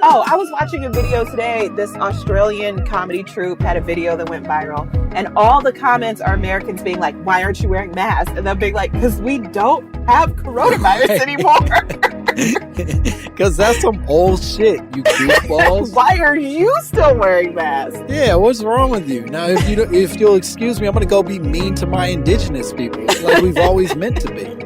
Oh, I was watching a video today. This Australian comedy troupe had a video that went viral. And all the comments are Americans being like, why aren't you wearing masks? And they're being like, because we don't have coronavirus anymore. Because that's some old shit, you goofballs. Why are you still wearing masks? Yeah, what's wrong with you? Now, if you'll excuse me, I'm going to go be mean to my indigenous people like we've always meant to be.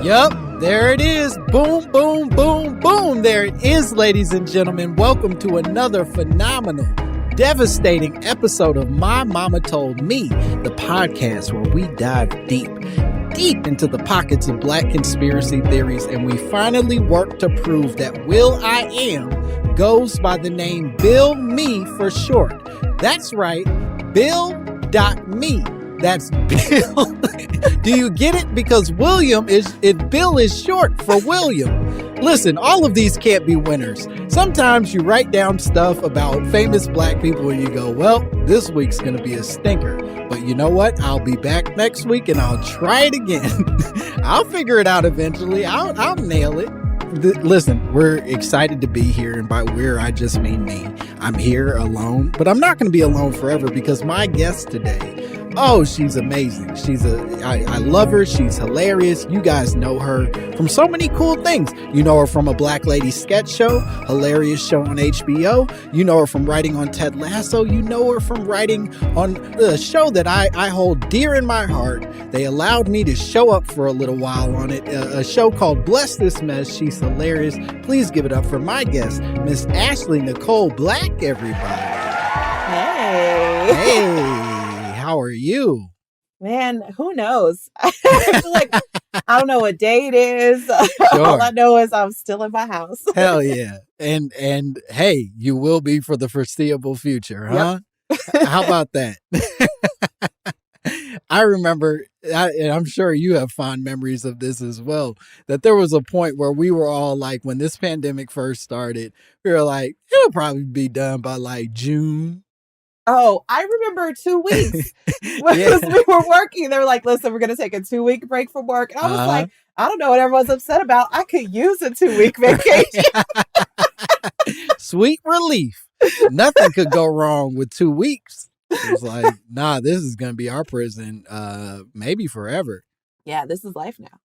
Yup, there it is. Boom, boom, boom, boom. There it is, ladies and gentlemen. Welcome to another phenomenal, devastating episode of My Momma Told Me, the podcast where we dive deep into the pockets of Black conspiracy theories, and we finally work to prove that Will I Am goes by the name Bill Me for short. That's right, Bill.me. That's Bill. Do you get it? Because Bill is short for William. Listen, all of these can't be winners. Sometimes you write down stuff about famous Black people and you go, well, this week's going to be a stinker. But you know what? I'll be back next week and I'll try it again. I'll figure it out eventually. I'll nail it. Listen, we're excited to be here, and by we're, I just mean me. I'm here alone, but I'm not going to be alone forever because my guest today, oh, she's amazing. I love her. She's hilarious. You guys know her from so many cool things. You know her from a Black Lady sketch show, hilarious show on HBO. You know her from writing on Ted Lasso. You know her from writing on a show that I hold dear in my heart. They allowed me to show up for a little while on it, a show called Bless This Mess. She's hilarious. Please give it up for my guest, Miss Ashley Nicole Black, everybody. Hey, how are you? Man, who knows? I feel like I don't know what day it is. Sure. All I know is I'm still in my house. Hell yeah. And hey, you will be for the foreseeable future, huh? Yep. How about that? I remember, and I'm sure you have fond memories of this as well, that there was a point where we were all like, when this pandemic first started, we were like, it'll probably be done by like June. Oh, I remember 2 weeks when we were working. They were like, listen, we're going to take a 2-week break from work. And I was like, I don't know what everyone's upset about. I could use a 2-week vacation. Sweet relief. Nothing could go wrong with 2 weeks. It was like, nah, this is going to be our prison, maybe forever. Yeah, this is life now.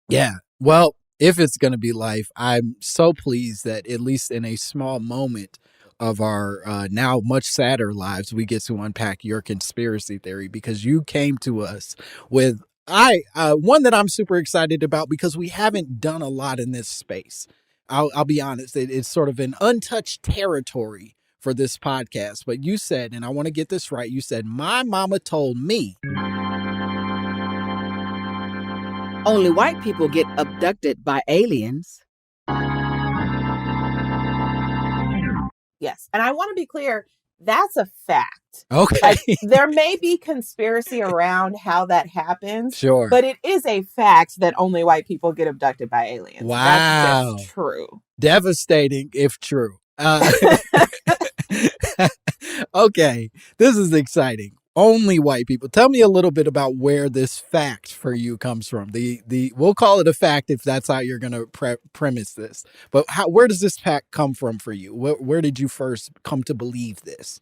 Yeah. Well, if it's going to be life, I'm so pleased that at least in a small moment of our now much sadder lives, we get to unpack your conspiracy theory, because you came to us with one that I'm super excited about because we haven't done a lot in this space. I'll be honest, it's sort of an untouched territory for this podcast. But you said, and I want to get this right, you said, my mama told me only white people get abducted by aliens. Yes. And I want to be clear, that's a fact. Okay. Like, there may be conspiracy around how that happens. Sure. But it is a fact that only white people get abducted by aliens. Wow. That's true. Devastating if true. Okay. This is exciting. Only white people. Tell me a little bit about where this fact for you comes from. We'll call it a fact if that's how you're going to premise this. But where does this fact come from for you? Where did you first come to believe this?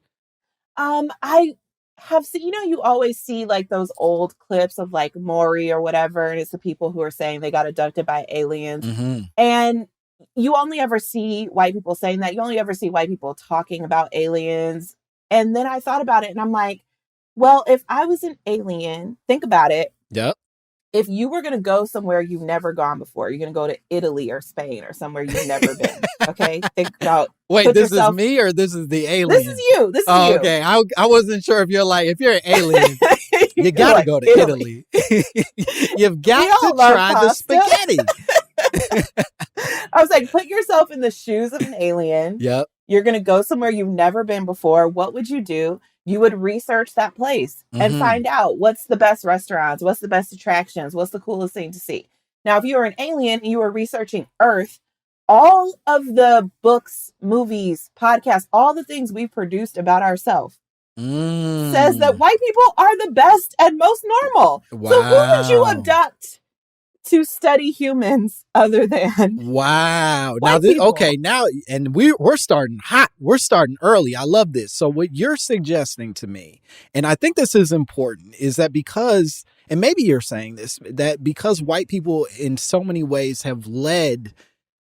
I have seen, you always see like those old clips of like Maury or whatever, and it's the people who are saying they got abducted by aliens. Mm-hmm. And you only ever see white people saying that. You only ever see white people talking about aliens. And then I thought about it and I'm like, well, if I was an alien, think about it. Yep. If you were going to go somewhere you've never gone before, you're going to go to Italy or Spain or somewhere you've never been. Okay. Think about. Wait, this is me or this is the alien? This is you. This is you. Okay. I wasn't sure if if you're an alien, you got to like, go to Italy. You've got to try the spaghetti. I was like, put yourself in the shoes of an alien. Yep. You're going to go somewhere you've never been before. What would you do? You would research that place and find out what's the best restaurants, what's the best attractions, what's the coolest thing to see. Now, if you were an alien and you were researching Earth, all of the books, movies, podcasts, all the things we've produced about ourselves says that white people are the best and most normal. Wow. So who would you abduct to study humans other than Now people? now and we're starting hot. We're starting early. I love this. So what you're suggesting to me, and I think this is important, is that because, and maybe you're saying this, that because white people in so many ways have led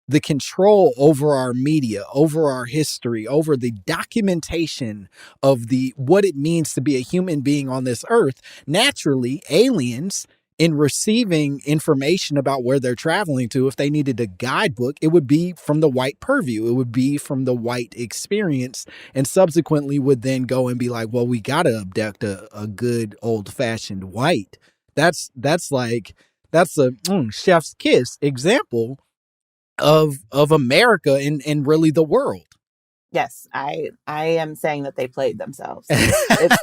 the control over our media, over our history, over the documentation of what it means to be a human being on this earth, naturally aliens, in receiving information about where they're traveling to, if they needed a guidebook, it would be from the white purview. It would be from the white experience, and subsequently would then go and be like, well, we got to abduct a good old fashioned white. That's a chef's kiss example of America and really the world. Yes, I am saying that they played themselves. It's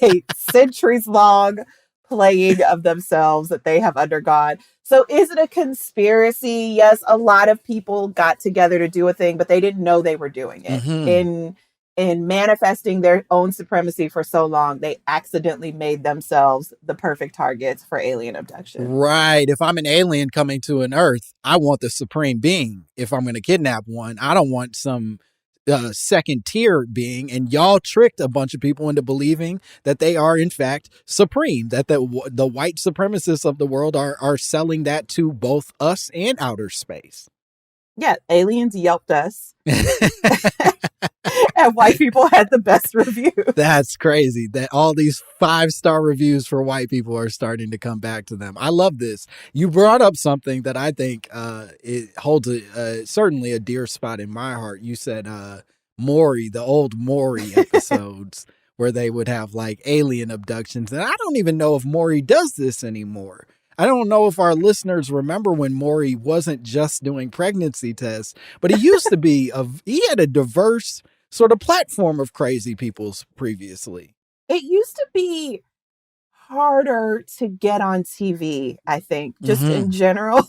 a centuries long playing of themselves that they have undergone. So is it a conspiracy? Yes, a lot of people got together to do a thing, but they didn't know they were doing it. In manifesting their own supremacy for so long, they accidentally made themselves the perfect targets for alien abduction. Right. If I'm an alien coming to an Earth, I want the supreme being. If I'm going to kidnap one, I don't want some second tier being. And y'all tricked a bunch of people into believing that they are in fact supreme, that the white supremacists of the world are selling that to both us and outer space. Yeah, aliens yelped us. And white people had the best review. That's crazy that all these 5-star reviews for white people are starting to come back to them. I love this. You brought up something that I think it holds certainly a dear spot in my heart. You said Maury, the old Maury episodes where they would have like alien abductions. And I don't even know if Maury does this anymore. I don't know if our listeners remember when Maury wasn't just doing pregnancy tests, but he used to be he had a diverse sort of platform of crazy people's previously. It used to be harder to get on TV, I think, just in general.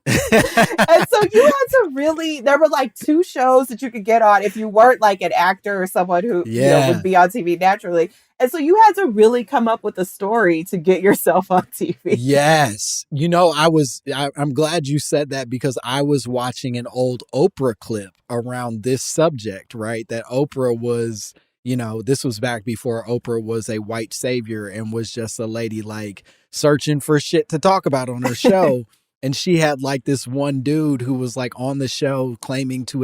And so you had to there were like 2 shows that you could get on if you weren't like an actor or someone who would be on TV naturally. And so you had to really come up with a story to get yourself on TV. Yes. You know, I'm glad you said that, because I was watching an old Oprah clip around this subject, right? That Oprah was, this was back before Oprah was a white savior and was just a lady like searching for shit to talk about on her show. And she had like this one dude who was like on the show claiming to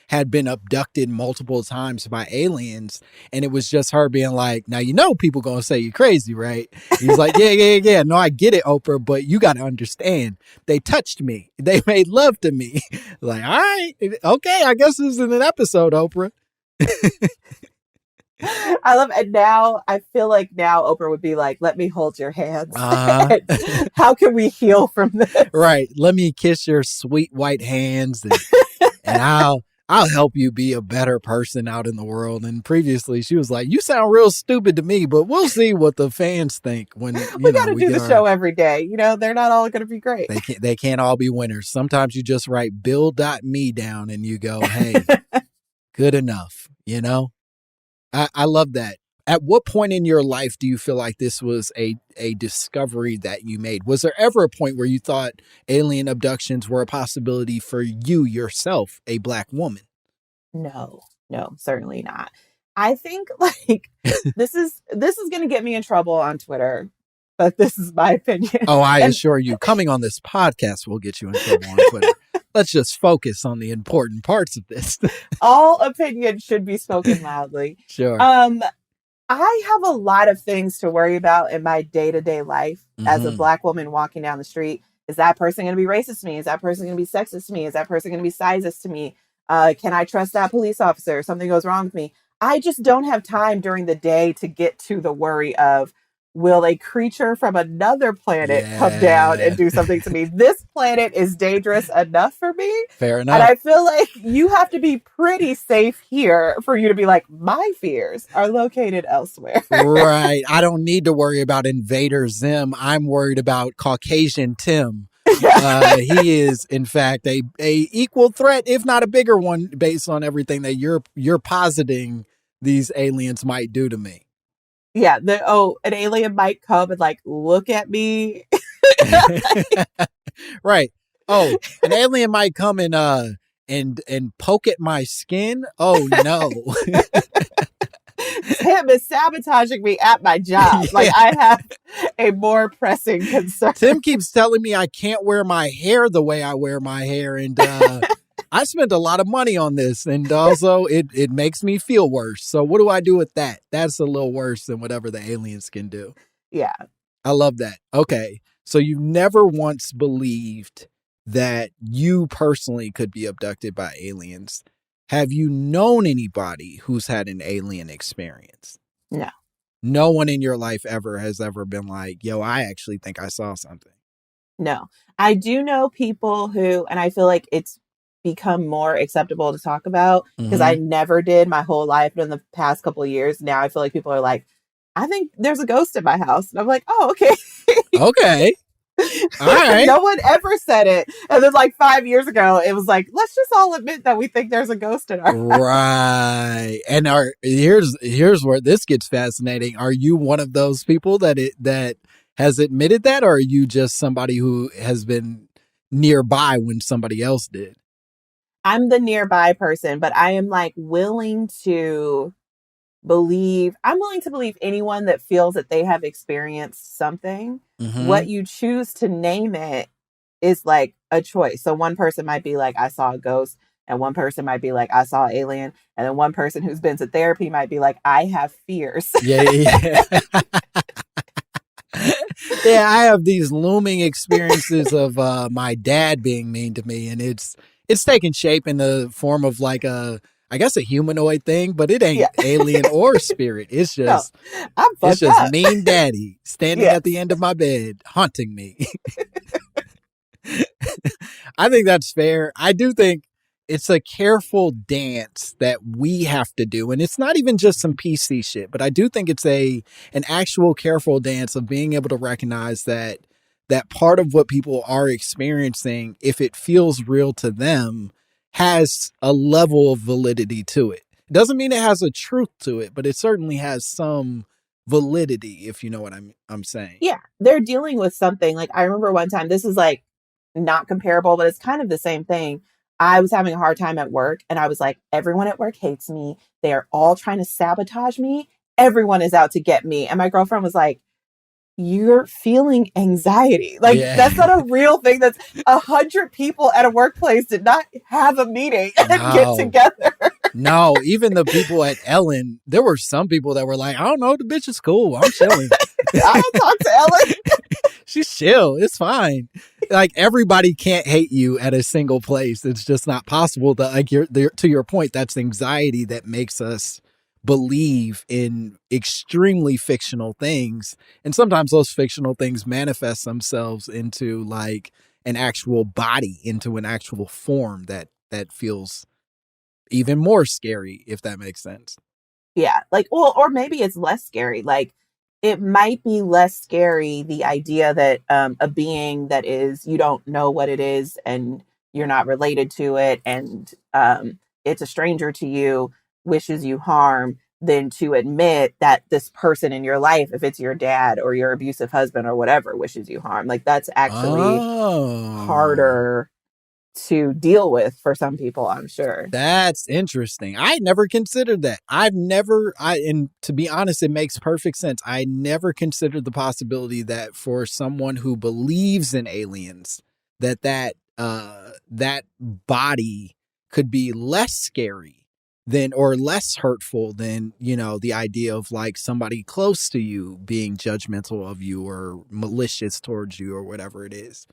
had been abducted multiple times by aliens. And it was just her being like, now, people going to say you're crazy, right? He's like, yeah. No, I get it, Oprah, but you got to understand. They touched me. They made love to me. Like, all right, okay, I guess this is an episode, Oprah. I love it. Now I feel like now Oprah would be like, let me hold your hands. How can we heal from this? Right. Let me kiss your sweet white hands and I'll help you be a better person out in the world. And previously she was like, you sound real stupid to me, but we'll see what the fans think when we got to do the show every day. They're not all going to be great. They can't all be winners. Sometimes you just write Bill.me down and you go, hey, good enough, I love that. At what point in your life do you feel like this was a discovery that you made? Was there ever a point where you thought alien abductions were a possibility for you yourself, a Black woman? No, certainly not. I think like this is going to get me in trouble on Twitter, but this is my opinion. Oh, I assure you, coming on this podcast will get you in trouble on Twitter. Let's just focus on the important parts of this. All opinions should be spoken loudly. Sure. I have a lot of things to worry about in my day-to-day life as a Black woman walking down the street. Is that person going to be racist to me? Is that person going to be sexist to me? Is that person going to be sizist to me? Can I trust that police officer if something goes wrong with me? I just don't have time during the day to get to the worry of will a creature from another planet come down and Yeah. do something to me? This planet is dangerous enough for me. Fair And enough. I feel like you have to be pretty safe here for you to be like, my fears are located elsewhere. Right. I don't need to worry about Invader Zim. I'm worried about Caucasian Tim. He is, in fact, a equal threat, if not a bigger one, based on everything that you're positing these aliens might do to me. Yeah. An alien might come and like look at me. Right. Oh, an alien might come and poke at my skin. Oh no. Tim is sabotaging me at my job. Yeah. Like I have a more pressing concern. Tim keeps telling me I can't wear my hair the way I wear my hair. And I spent a lot of money on this. And also it makes me feel worse. So what do I do with that? That's a little worse than whatever the aliens can do. Yeah. I love that. Okay. So you never once believed that you personally could be abducted by aliens. Have you known anybody who's had an alien experience? No. No one in your life has ever been like, yo, I actually think I saw something. No. I do know people who, and I feel like it's become more acceptable to talk about because I never did my whole life. But in the past couple of years, now I feel like people are like, I think there's a ghost in my house. And I'm like, oh, okay. Okay. All right. No one ever said it. And then like 5 years ago, it was like, let's just all admit that we think there's a ghost in our house. Right. And here's where this gets fascinating. Are you one of those people that has admitted that, or are you just somebody who has been nearby when somebody else did? I'm the nearby person, but I am like willing to believe anyone that feels that they have experienced something. What you choose to name it is like a choice. So one person might be like, I saw a ghost, and one person might be like, I saw an alien, and then one person who's been to therapy might be like, I have fears. Yeah. Yeah, I have these looming experiences of my dad being mean to me, and it's taken shape in the form of like a humanoid thing, but it ain't alien or spirit. It's just mean daddy standing at the end of my bed haunting me. I think that's fair. I do think it's a careful dance that we have to do. And it's not even just some PC shit, but I do think it's an actual careful dance of being able to recognize that part of what people are experiencing, if it feels real to them, has a level of validity to it. It doesn't mean it has a truth to it, but it certainly has some validity, if you know what I'm saying. Yeah, they're dealing with something. Like I remember one time, this is like not comparable, but it's kind of the same thing. I was having a hard time at work and I was like, everyone at work hates me. They are all trying to sabotage me. Everyone is out to get me. And my girlfriend was like, you're feeling anxiety. Like that's not a real thing. That's 100 people at a workplace did not have a meeting and get together. No, even the people at Ellen, there were some people that were like, I don't know, the bitch is cool. I'm chilling. I don't talk to Ellen. She's chill. It's fine. Like everybody can't hate you at a single place. It's just not possible. To your point, that's anxiety that makes us believe in extremely fictional things. And sometimes those fictional things manifest themselves into like an actual body, into an actual form that feels even more scary, if that makes sense. Yeah. Like, well, or maybe it's less scary. Like it might be less scary, the idea that a being that is, you don't know what it is and you're not related to it and it's a stranger to you, wishes you harm, than to admit that this person in your life, if it's your dad or your abusive husband or whatever, wishes you harm. Like that's actually harder to deal with for some people, I'm sure. That's interesting. I never considered that. And to be honest, it makes perfect sense. I never considered the possibility that for someone who believes in aliens, that body could be less scary than, or less hurtful than, the idea of like somebody close to you being judgmental of you or malicious towards you or whatever it is.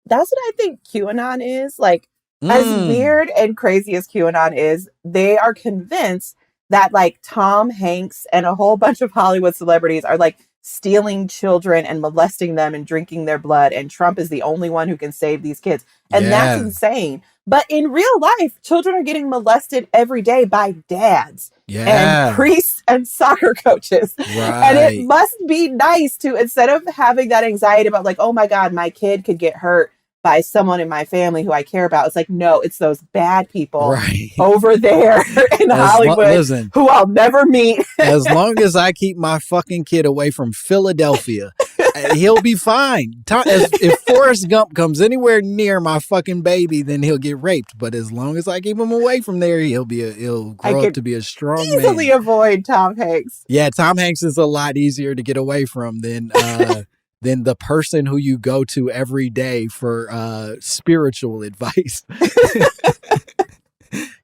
That's what I think QAnon is. Like, as weird and crazy as QAnon is, they are convinced that like Tom Hanks and a whole bunch of Hollywood celebrities are like stealing children and molesting them and drinking their blood. And Trump is the only one who can save these kids. And that's insane. But in real life, children are getting molested every day by dads and priests and soccer coaches. And it must be nice to, instead of having that anxiety about like, oh my God, my kid could get hurt by someone in my family who I care about. It's like, no, it's those bad people over there in Hollywood who I'll never meet. As long as I keep my fucking kid away from Philadelphia, he'll be fine. If Forrest Gump comes anywhere near my fucking baby, then he'll get raped. But as long as I keep him away from there, he'll grow up to be a strong man. Easily avoid Tom Hanks. Yeah, Tom Hanks is a lot easier to get away from than the person who you go to every day for spiritual advice.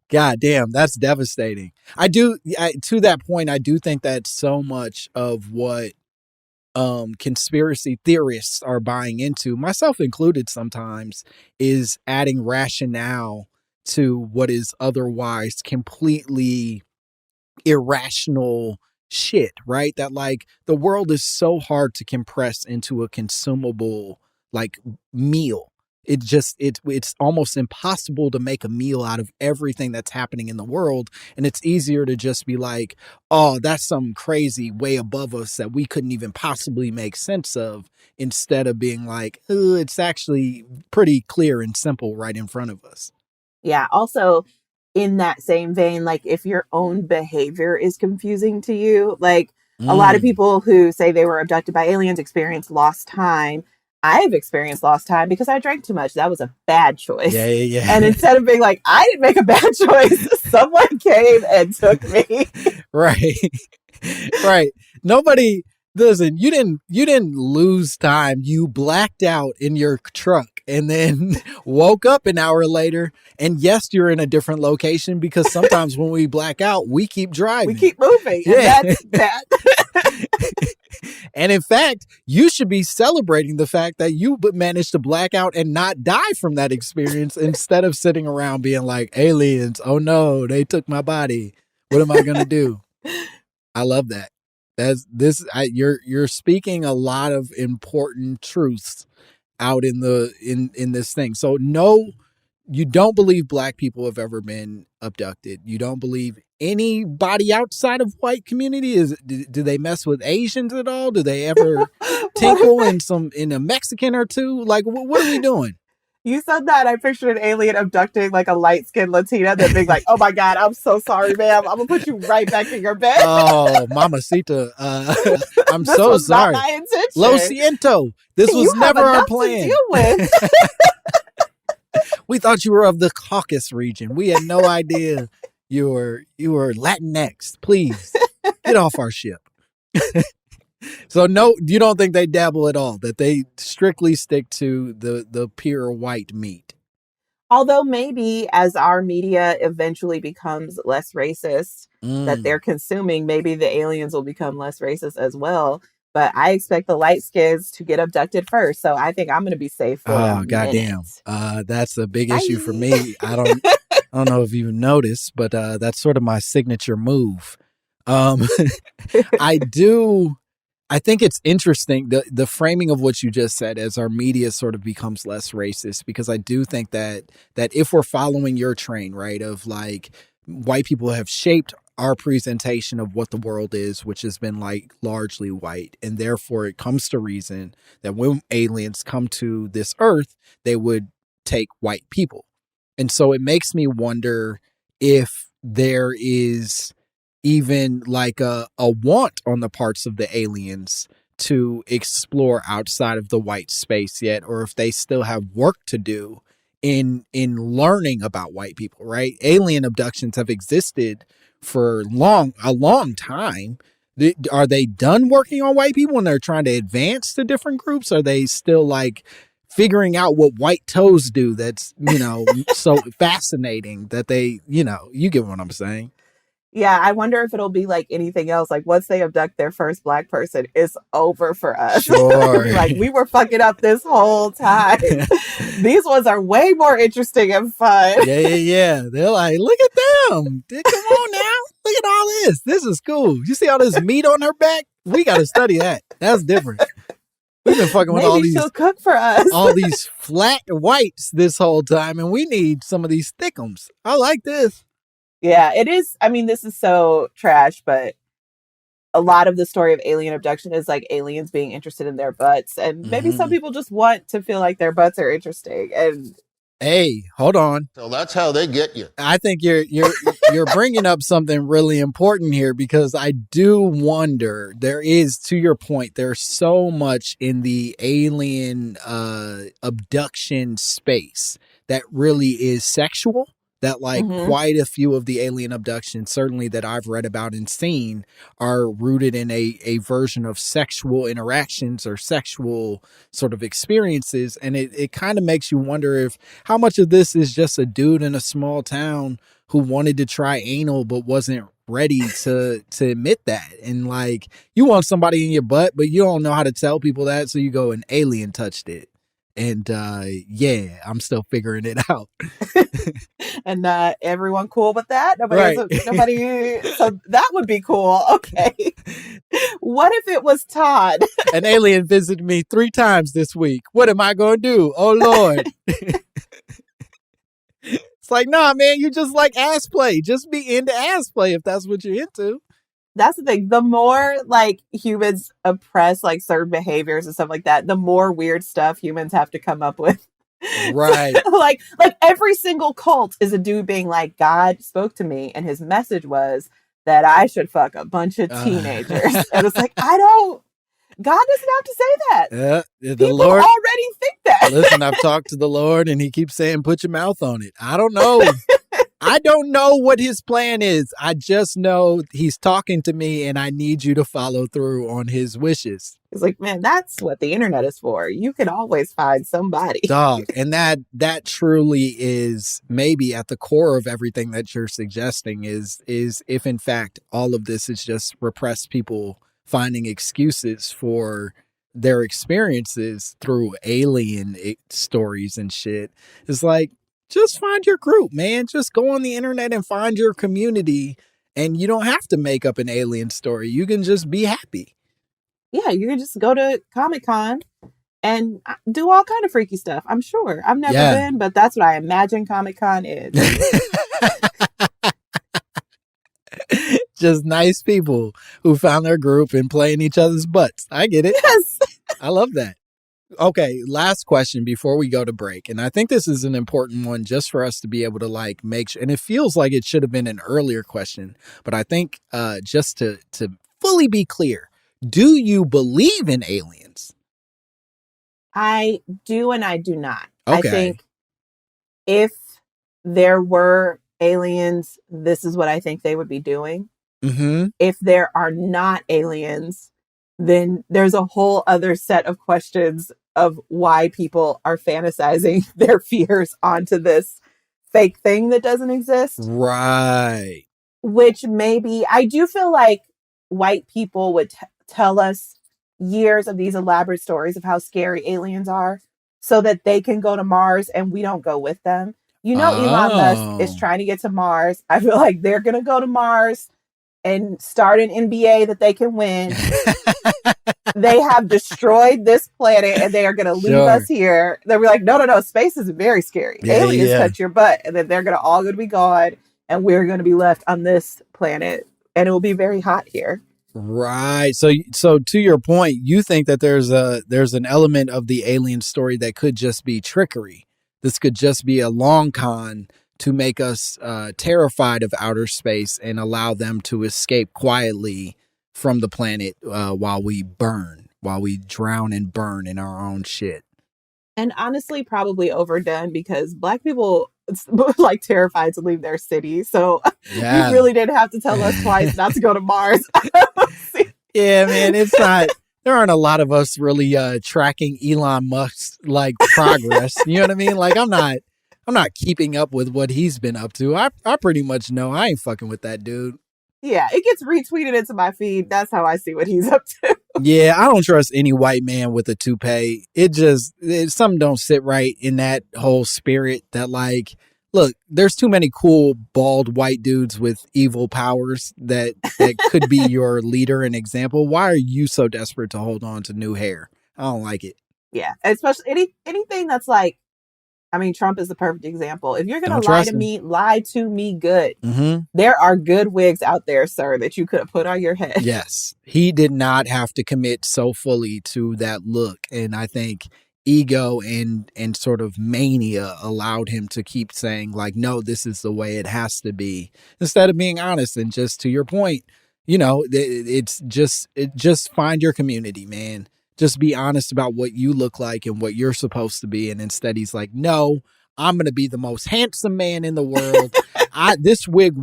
God damn, that's devastating. To that point, I do think that so much of what conspiracy theorists are buying into, myself included sometimes, is adding rationale to what is otherwise completely irrational shit, right? That like the world is so hard to compress into a consumable like meal. It's almost impossible to make a meal out of everything that's happening in the world. And it's easier to just be like, oh, that's some crazy way above us that we couldn't even possibly make sense of, instead of being like, it's actually pretty clear and simple right in front of us. Yeah. Also, in that same vein, like if your own behavior is confusing to you, like a lot of people who say they were abducted by aliens experience lost time. I've experienced lost time because I drank too much. That was a bad choice. Yeah. And instead of being like, I didn't make a bad choice, someone came and took me. Right. Nobody, listen, you didn't lose time. You blacked out in your truck and then woke up an hour later. And yes, you're in a different location, because sometimes when we black out, we keep driving. We keep moving. Yeah. And that's that. And in fact, you should be celebrating the fact that you managed to black out and not die from that experience, instead of sitting around being like, aliens, oh no, they took my body. What am I going to do? I love that. You're speaking a lot of important truths out in this thing. So no, you don't believe black people have ever been abducted. You don't believe anybody outside of white community. Do they mess with Asians at all? Do they ever tinkle in a Mexican or two? Like, what are we doing? You said that, I pictured an alien abducting like a light-skinned Latina, that being like, oh my God, I'm so sorry, ma'am. I'm gonna put you right back in your bed. Oh, mamacita. I'm so sorry. Not my intention. Lo siento. This was never our plan. To deal with. We thought you were of the Caucasus region. We had no idea you were Latinx. Please get off our ship. So no, you don't think they dabble at all, that they strictly stick to the pure white meat? Although maybe as our media eventually becomes less racist that they're consuming, maybe the aliens will become less racist as well. But I expect the light skins to get abducted first. So I think I'm going to be safe for a goddamn. That's a big issue for me. I don't know if you've noticed, but that's sort of my signature move. I think it's interesting, the framing of what you just said, as our media sort of becomes less racist, because I do think that if we're following your train, right, of like white people have shaped our presentation of what the world is, which has been like largely white. And therefore it comes to reason that when aliens come to this earth, they would take white people. And so it makes me wonder if there is even like a want on the parts of the aliens to explore outside of the white space yet, or if they still have work to do in learning about white people, right? Alien abductions have existed for a long time. Are they done working on white people when they're trying to advance to different groups? Are they still like figuring out what white toes do that's, so fascinating that they, you get what I'm saying? Yeah, I wonder if it'll be like anything else. Like once they abduct their first black person, it's over for us. Sure. Like we were fucking up this whole time. These ones are way more interesting and fun. Yeah. They're like, look at them. Come on now. Look at all this. This is cool. You see all this meat on her back? We got to study that. That's different. We've been fucking with Maybe she'll cook for us. all these flat whites this whole time, and we need some of these thickums. I like this. Yeah, it is. I mean, this is so trash, but a lot of the story of alien abduction is like aliens being interested in their butts, and maybe some people just want to feel like their butts are interesting. And hey, hold on. So that's how they get you. I think you're bringing up something really important here, because I do wonder, there is, to your point, there's so much in the alien abduction space that really is sexual, that like quite a few of the alien abductions, certainly that I've read about and seen, are rooted in a version of sexual interactions or sexual sort of experiences. And it kind of makes you wonder if how much of this is just a dude in a small town who wanted to try anal but wasn't ready to admit that. And like, you want somebody in your butt, but you don't know how to tell people that, so you go, an alien touched it. And yeah, I'm still figuring it out. And everyone cool with that? Nobody. So that would be cool. Okay. What if it was Todd? An alien visited me 3 times this week. What am I going to do? Oh, Lord. It's like, nah, man, you just like ass play. Just be into ass play if that's what you're into. That's the thing. The more like humans oppress like certain behaviors and stuff like that, the more weird stuff humans have to come up with. Right. like every single cult is a dude being like, God spoke to me and his message was that I should fuck a bunch of teenagers. And it's like, God doesn't have to say that. The People Lord already think that. Listen, I've talked to the Lord and he keeps saying, put your mouth on it. I don't know. I don't know what his plan is. I just know he's talking to me and I need you to follow through on his wishes. It's like, man, that's what the internet is for. You can always find somebody. Dog. And that truly is maybe at the core of everything that you're suggesting is if in fact all of this is just repressed people finding excuses for their experiences through alien stories and shit. It's like, just find your group, man. Just go on the internet and find your community. And you don't have to make up an alien story. You can just be happy. Yeah, you can just go to Comic-Con and do all kind of freaky stuff. I'm sure. I've never been, but that's what I imagine Comic-Con is. Just nice people who found their group and playing each other's butts. I get it. Yes. I love that. Okay, last question before we go to break. And I think this is an important one just for us to be able to like make sure. And it feels like it should have been an earlier question. But I think just to fully be clear, do you believe in aliens? I do and I do not. Okay. I think if there were aliens, this is what I think they would be doing. Mm-hmm. If there are not aliens, then there's a whole other set of questions of why people are fantasizing their fears onto this fake thing that doesn't exist. Right. Which maybe, I do feel like white people would tell us years of these elaborate stories of how scary aliens are so that they can go to Mars and we don't go with them. You know, Elon Musk is trying to get to Mars. I feel like they're going to go to Mars and start an NBA that they can win. They have destroyed this planet and they are going to leave us here. They'll be like, no, space is very scary. Aliens touch your butt. And then they're going to all going to be gone and we're going to be left on this planet and it will be very hot here. Right. So to your point, you think that there's an element of the alien story that could just be trickery. This could just be a long con to make us terrified of outer space and allow them to escape quietly from the planet while we drown and burn in our own shit. And honestly, probably overdone because Black people like terrified to leave their city. So you really didn't have to tell us twice not to go to Mars. Yeah, man, it's not. There aren't a lot of us really tracking Elon Musk's like progress. You know what I mean? Like I'm not keeping up with what he's been up to. I pretty much know I ain't fucking with that dude. Yeah, it gets retweeted into my feed. That's how I see what he's up to. Yeah, I don't trust any white man with a toupee. Something don't sit right in that whole spirit that like Look, there's too many cool bald white dudes with evil powers that could be your leader and example. Why are you so desperate to hold on to new hair? I don't like it. Yeah, especially anything that's like, I mean, Trump is the perfect example. If you're going to lie to me good. Mm-hmm. There are good wigs out there, sir, that you could have put on your head. Yes. He did not have to commit so fully to that look. And I think ego and sort of mania allowed him to keep saying like, no, this is the way it has to be, instead of being honest. And just to your point, you know, it's just find your community, man. Just be honest about what you look like and what you're supposed to be. And instead he's like, no, I'm going to be the most handsome man in the world. This wig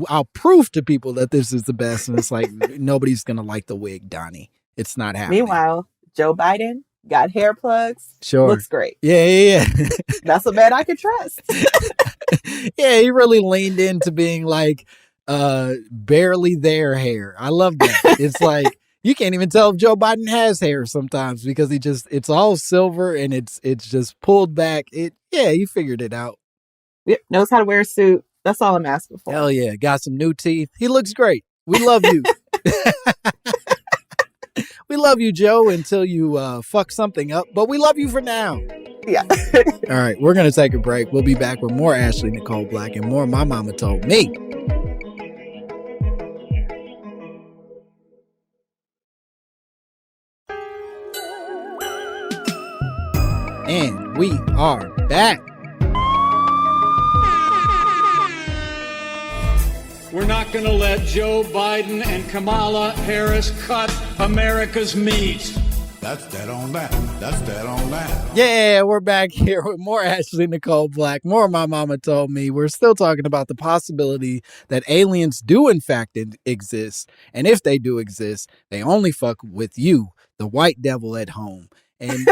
I'll prove to people that this is the best. And it's like, nobody's going to like the wig, Donnie. It's not happening. Meanwhile, Joe Biden got hair plugs. Sure. Looks great. Yeah. That's a man I can trust. Yeah, he really leaned into being like barely there hair. I love that. It's like, you can't even tell if Joe Biden has hair sometimes because it's all silver and it's just pulled back. He figured it out. Yep, knows how to wear a suit. That's all I'm asking for. Hell yeah. Got some new teeth. He looks great. We love you. We love you, Joe, until you fuck something up, but we love you for now. Yeah. All right, we're going to take a break. We'll be back with more Ashley Nicole Black and more My Mama Told Me. And we are back. We're not going to let Joe Biden and Kamala Harris cut America's meat. That's that on that. That's that on that. Yeah, we're back here with more Ashley Nicole Black, more My Mama Told Me. We're still talking about the possibility that aliens do in fact exist. And if they do exist, they only fuck with you, the white devil at home. And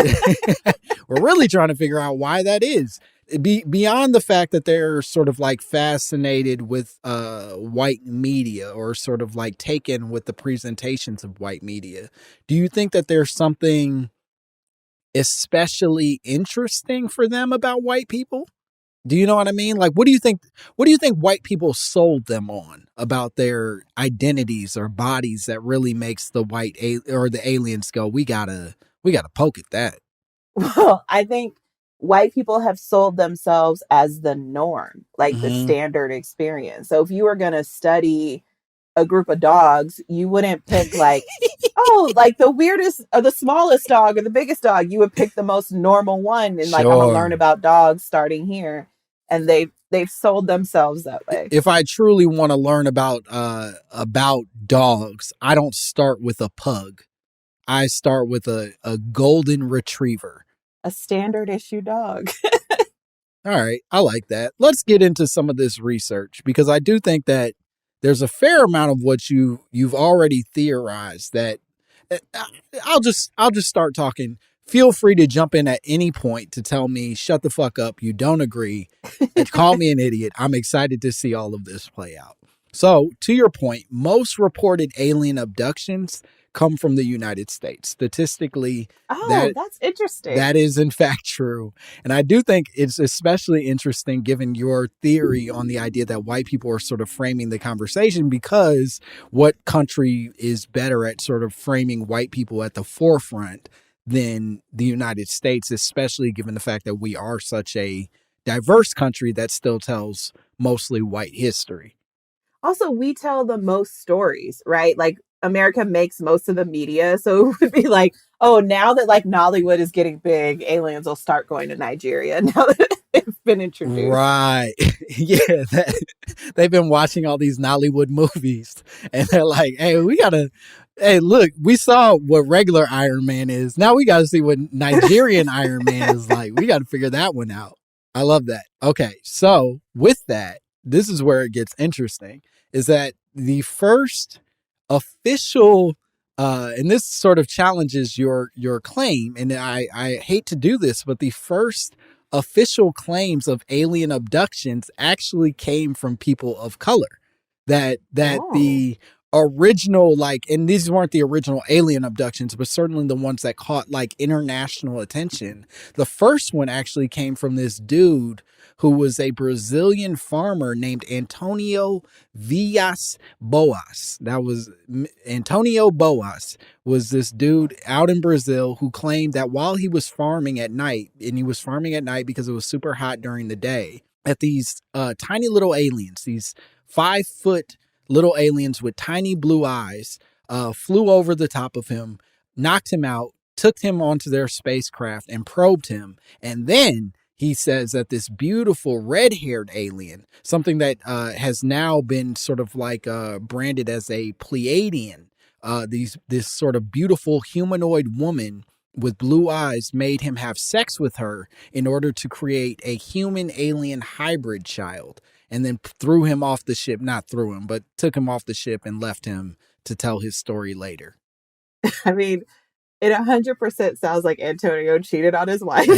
we're really trying to figure out why that is. Beyond the fact that they're sort of like fascinated with white media or sort of like taken with the presentations of white media, do you think that there's something especially interesting for them about white people? Do you know what I mean? Like, what do you think white people sold them on about their identities or bodies that really makes the the aliens go, we gotta poke at that? Well, I think white people have sold themselves as the norm, like the standard experience. So if you were going to study a group of dogs, you wouldn't pick like, like the weirdest or the smallest dog or the biggest dog. You would pick the most normal one. And like, I'm going to learn about dogs starting here. And they've sold themselves that way. If I truly want to learn about dogs, I don't start with a pug. I start with a golden retriever. A standard issue dog. All right. I like that. Let's get into some of this research because I do think that there's a fair amount of what you've already theorized that I'll just start talking. Feel free to jump in at any point to tell me, shut the fuck up. You don't agree and call me an idiot. I'm excited to see all of this play out. So to your point, most reported alien abductions come from the United States. Statistically, that's interesting. That is in fact true. And I do think it's especially interesting given your theory on the idea that white people are sort of framing the conversation, because what country is better at sort of framing white people at the forefront than the United States, especially given the fact that we are such a diverse country that still tells mostly white history. Also, we tell the most stories, right? Like, America makes most of the media. So it would be like, oh, now that like Nollywood is getting big, aliens will start going to Nigeria now that it's been introduced. Right. Yeah. They've been watching all these Nollywood movies and they're like, hey, look, we saw what regular Iron Man is. Now we got to see what Nigerian Iron Man is like. We got to figure that one out. I love that. Okay. So with that, this is where it gets interesting, is that the first official, and this sort of challenges your claim, and I hate to do this, but the first official claims of alien abductions actually came from people of color. That the original, like, and these weren't the original alien abductions, but certainly the ones that caught like international attention. The first one actually came from this dude who was a Brazilian farmer named Antonio Villas Boas. That was Antonio Boas was this dude out in Brazil who claimed that while he was farming at night, and he was farming at night because it was super hot during the day, that these tiny little aliens, these 5-foot little aliens with tiny blue eyes, flew over the top of him, knocked him out, took him onto their spacecraft and probed him. And then he says that this beautiful red-haired alien, something that has now been sort of like branded as a Pleiadian, this sort of beautiful humanoid woman with blue eyes, made him have sex with her in order to create a human-alien hybrid child, and then threw him off the ship. Not threw him, but took him off the ship and left him to tell his story later. I mean, it 100% sounds like Antonio cheated on his wife.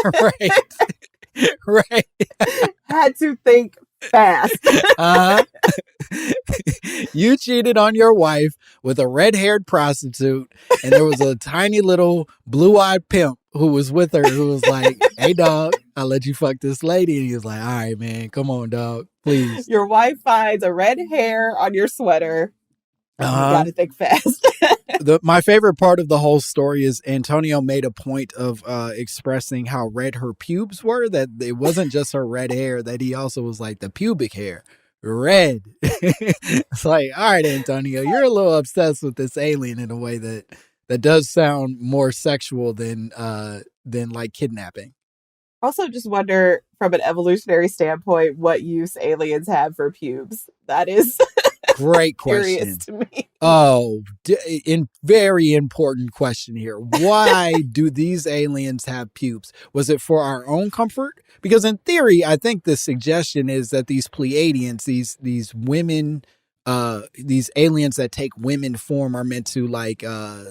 Right. Right. Had to think fast. You cheated on your wife with a red-haired prostitute, and there was a tiny little blue-eyed pimp who was with her, who was like, "Hey, dog, I'll let you fuck this lady." And he was like, "All right, man, come on, dog, please." Your wife finds a red hair on your sweater. You gotta think fast. My favorite part of the whole story is Antonio made a point of expressing how red her pubes were, that it wasn't just her red hair, that he also was like, the pubic hair, red. It's like, all right, Antonio, you're a little obsessed with this alien in a way that does sound more sexual than like kidnapping. Also, just wonder from an evolutionary standpoint what use aliens have for pubes. That is great question. Curious to me. Oh, very important question here. Why do these aliens have pubes? Was it for our own comfort? Because in theory, I think the suggestion is that these Pleiadians, these women, these aliens that take women form, are meant to like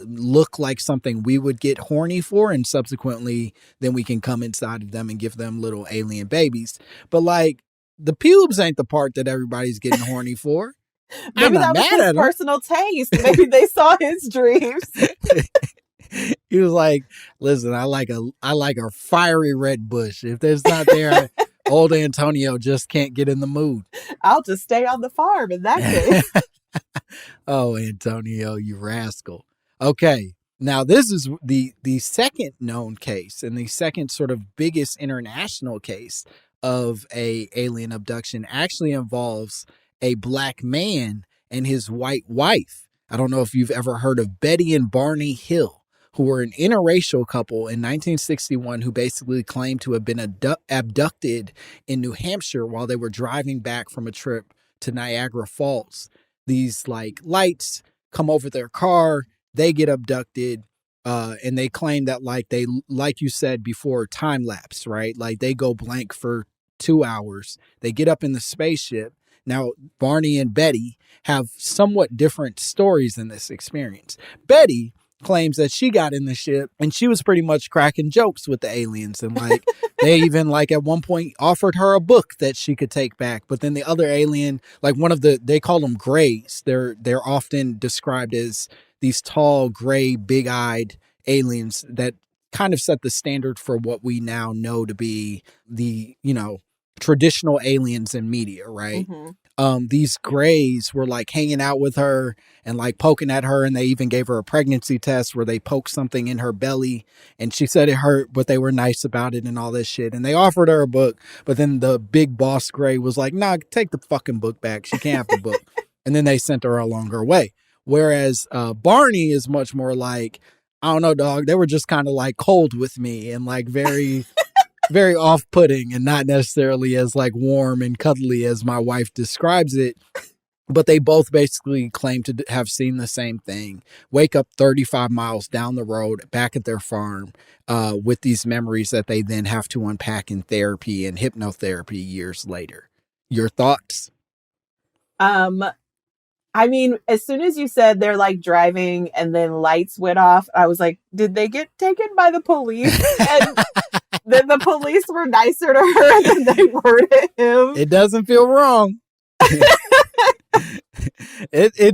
look like something we would get horny for, and subsequently then we can come inside of them and give them little alien babies. But like, the pubes ain't the part that everybody's getting horny for. Maybe that was his personal taste. Maybe they saw his dreams. He was like, "Listen, I like a fiery red bush. If there's not there, old Antonio just can't get in the mood. I'll just stay on the farm in that case." Oh, Antonio, you rascal. Okay, now this is the second known case, and the second sort of biggest international case of a alien abduction actually involves a black man and his white wife. I don't know if you've ever heard of Betty and Barney Hill, who were an interracial couple in 1961 who basically claimed to have been abducted in New Hampshire while they were driving back from a trip to Niagara Falls. These like lights come over their car, they get abducted, and they claim that like you said before, time lapse, right? Like they go blank for 2 hours. They get up in the spaceship. Now, Barney and Betty have somewhat different stories in this experience. Betty claims that she got in the ship and she was pretty much cracking jokes with the aliens. And like, they even like at one point offered her a book that she could take back. But then the other alien, like they call them grays. They're often described as these tall, gray, big-eyed aliens that kind of set the standard for what we now know to be the, traditional aliens in media, right? Mm-hmm. These grays were like hanging out with her and like poking at her, and they even gave her a pregnancy test where they poked something in her belly, and she said it hurt, but they were nice about it and all this shit. And they offered her a book, but then the big boss gray was like, "Nah, take the fucking book back. She can't have the book." And then they sent her along her way. Whereas Barney is much more like, "I don't know, dog. They were just kind of like cold with me and like very very off-putting, and not necessarily as like warm and cuddly as my wife describes it." But they both basically claim to have seen the same thing, wake up 35 miles down the road back at their farm with these memories that they then have to unpack in therapy and hypnotherapy years later. Your thoughts? I mean, as soon as you said they're like driving and then lights went off, I was like, did they get taken by the police? And then the police were nicer to her than they were to him. It doesn't feel wrong.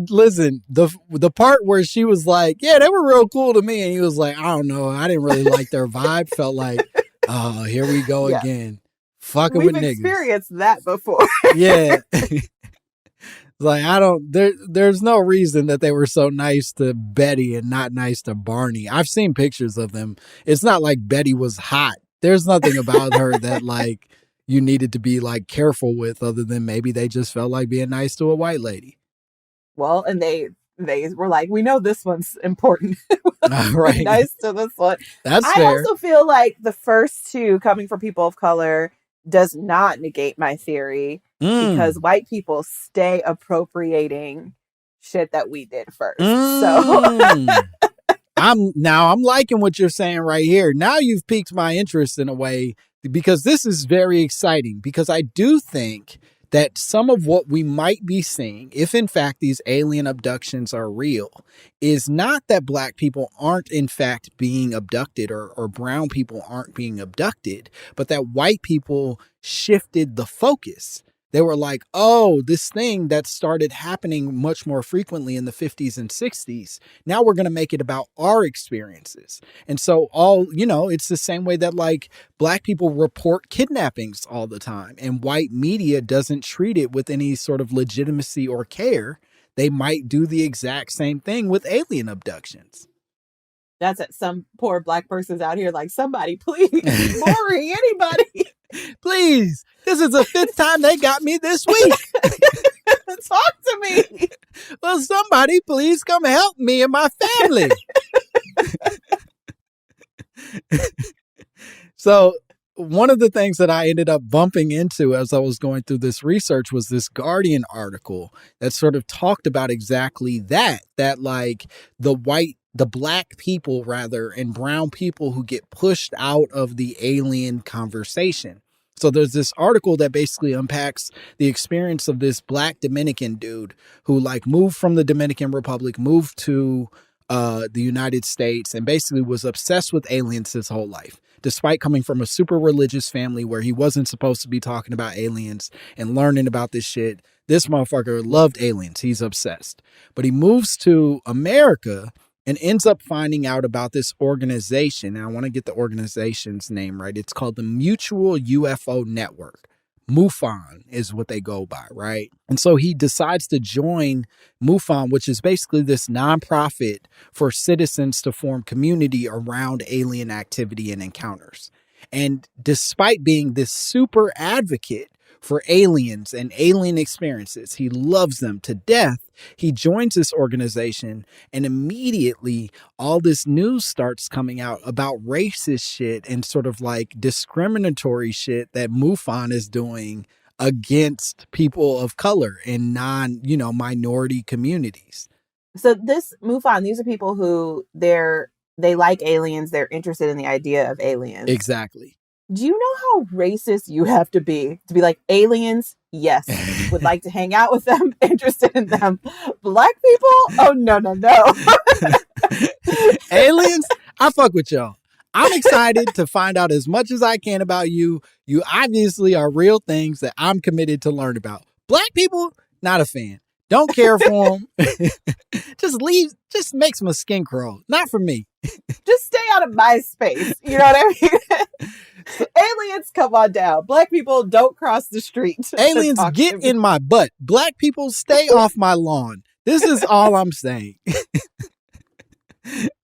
Listen, the part where she was like, yeah, they were real cool to me. And he was like, I don't know. I didn't really like their vibe. Felt like, oh, here we go again. Fucking We've with niggas. experienced that before. Yeah. Like, there's no reason that they were so nice to Betty and not nice to Barney. I've seen pictures of them. It's not like Betty was hot. There's nothing about her that like you needed to be like careful with, other than maybe they just felt like being nice to a white lady. Well, and they were like, we know this one's important. Right. Nice to this one. That's I fair. also feel like the first two coming from people of color does not negate my theory because white people stay appropriating shit that we did first. So I'm liking what you're saying right here. Now you've piqued my interest in a way, because this is very exciting, because I do think that some of what we might be seeing, if in fact these alien abductions are real, is not that black people aren't in fact being abducted or brown people aren't being abducted, but that white people shifted the focus. They were like, oh, this thing that started happening much more frequently in the 50s and 60s, now we're going to make it about our experiences. And so it's the same way that like black people report kidnappings all the time and white media doesn't treat it with any sort of legitimacy or care. They might do the exact same thing with alien abductions. That's at some poor black person's out here like, somebody please, Maury, anybody. Please, this is the 5th time they got me this week. Talk to me. Well, somebody please come help me and my family. So one of the things that I ended up bumping into as I was going through this research was this Guardian article that sort of talked about exactly that like the black people rather, and brown people who get pushed out of the alien conversation. So there's this article that basically unpacks the experience of this black Dominican dude who like moved from the Dominican Republic, moved to the United States, and basically was obsessed with aliens his whole life, despite coming from a super religious family where he wasn't supposed to be talking about aliens and learning about this shit. This motherfucker loved aliens. He's obsessed. But he moves to America and ends up finding out about this organization. And I want to get the organization's name right. It's called the Mutual UFO Network. MUFON is what they go by, right? And so he decides to join MUFON, which is basically this nonprofit for citizens to form community around alien activity and encounters. And despite being this super advocate for aliens and alien experiences, he loves them to death. He joins this organization, and immediately all this news starts coming out about racist shit and sort of like discriminatory shit that MUFON is doing against people of color and minority communities. So this MUFON, these are people who they like aliens. They're interested in the idea of aliens. Exactly. Do you know how racist you have to be like, aliens? Yes. Would like to hang out with them, interested in them. Black people? Oh, no. Aliens? I fuck with y'all. I'm excited to find out as much as I can about you. You obviously are real things that I'm committed to learn about. Black people? Not a fan. Don't care for them. Just makes my skin crawl. Not for me. Just stay out of my space. You know what I mean? Aliens, come on down. Black people, don't cross the street. Aliens, get in my butt. Black people, stay off my lawn. This is all I'm saying.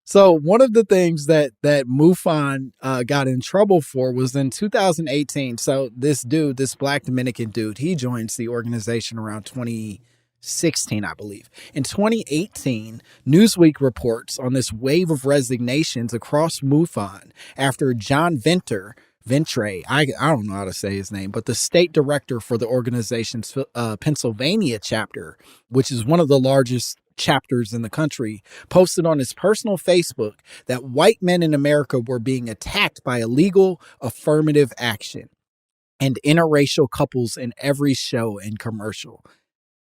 So one of the things that MUFON got in trouble for was in 2018. So this black Dominican dude, he joins the organization around 2016, I believe. In 2018, Newsweek reports on this wave of resignations across MUFON after John Ventre, I don't know how to say his name, but the state director for the organization's Pennsylvania chapter, which is one of the largest chapters in the country, posted on his personal Facebook that white men in America were being attacked by illegal affirmative action and interracial couples in every show and commercial.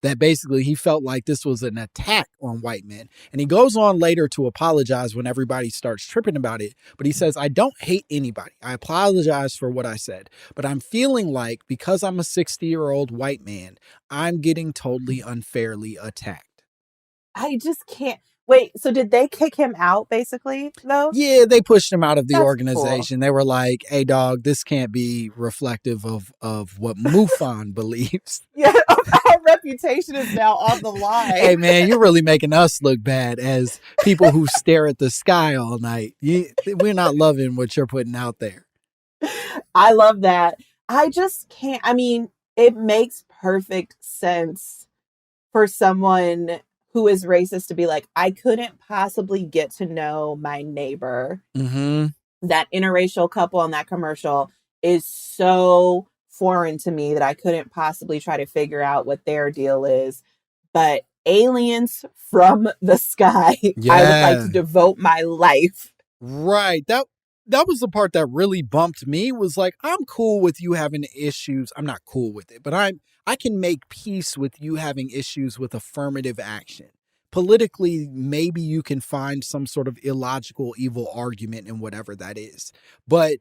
that basically he felt like this was an attack on white men. And he goes on later to apologize when everybody starts tripping about it. But he says, I don't hate anybody. I apologize for what I said. But I'm feeling like because I'm a 60-year-old white man, I'm getting totally unfairly attacked. I just can't. Wait, so did they kick him out, basically, though? Yeah, they pushed him out of the That's organization. cool. They were like, hey, dog, this can't be reflective of what MUFON believes. Yeah, our reputation is now on the line. Hey, man, you're really making us look bad as people who stare at the sky all night. We're not loving what you're putting out there. I love that. I just can't. I mean, it makes perfect sense for someone who is racist to be like, I couldn't possibly get to know my neighbor. Mm-hmm. That interracial couple on that commercial is so foreign to me that I couldn't possibly try to figure out what their deal is. But aliens from the sky, Yeah. I would like to devote my life. Right. That was the part that really bumped me, was like, I'm cool with you having issues. I'm not cool with it, but I can make peace with you having issues with affirmative action. Politically, maybe you can find some sort of illogical, evil argument in whatever that is. But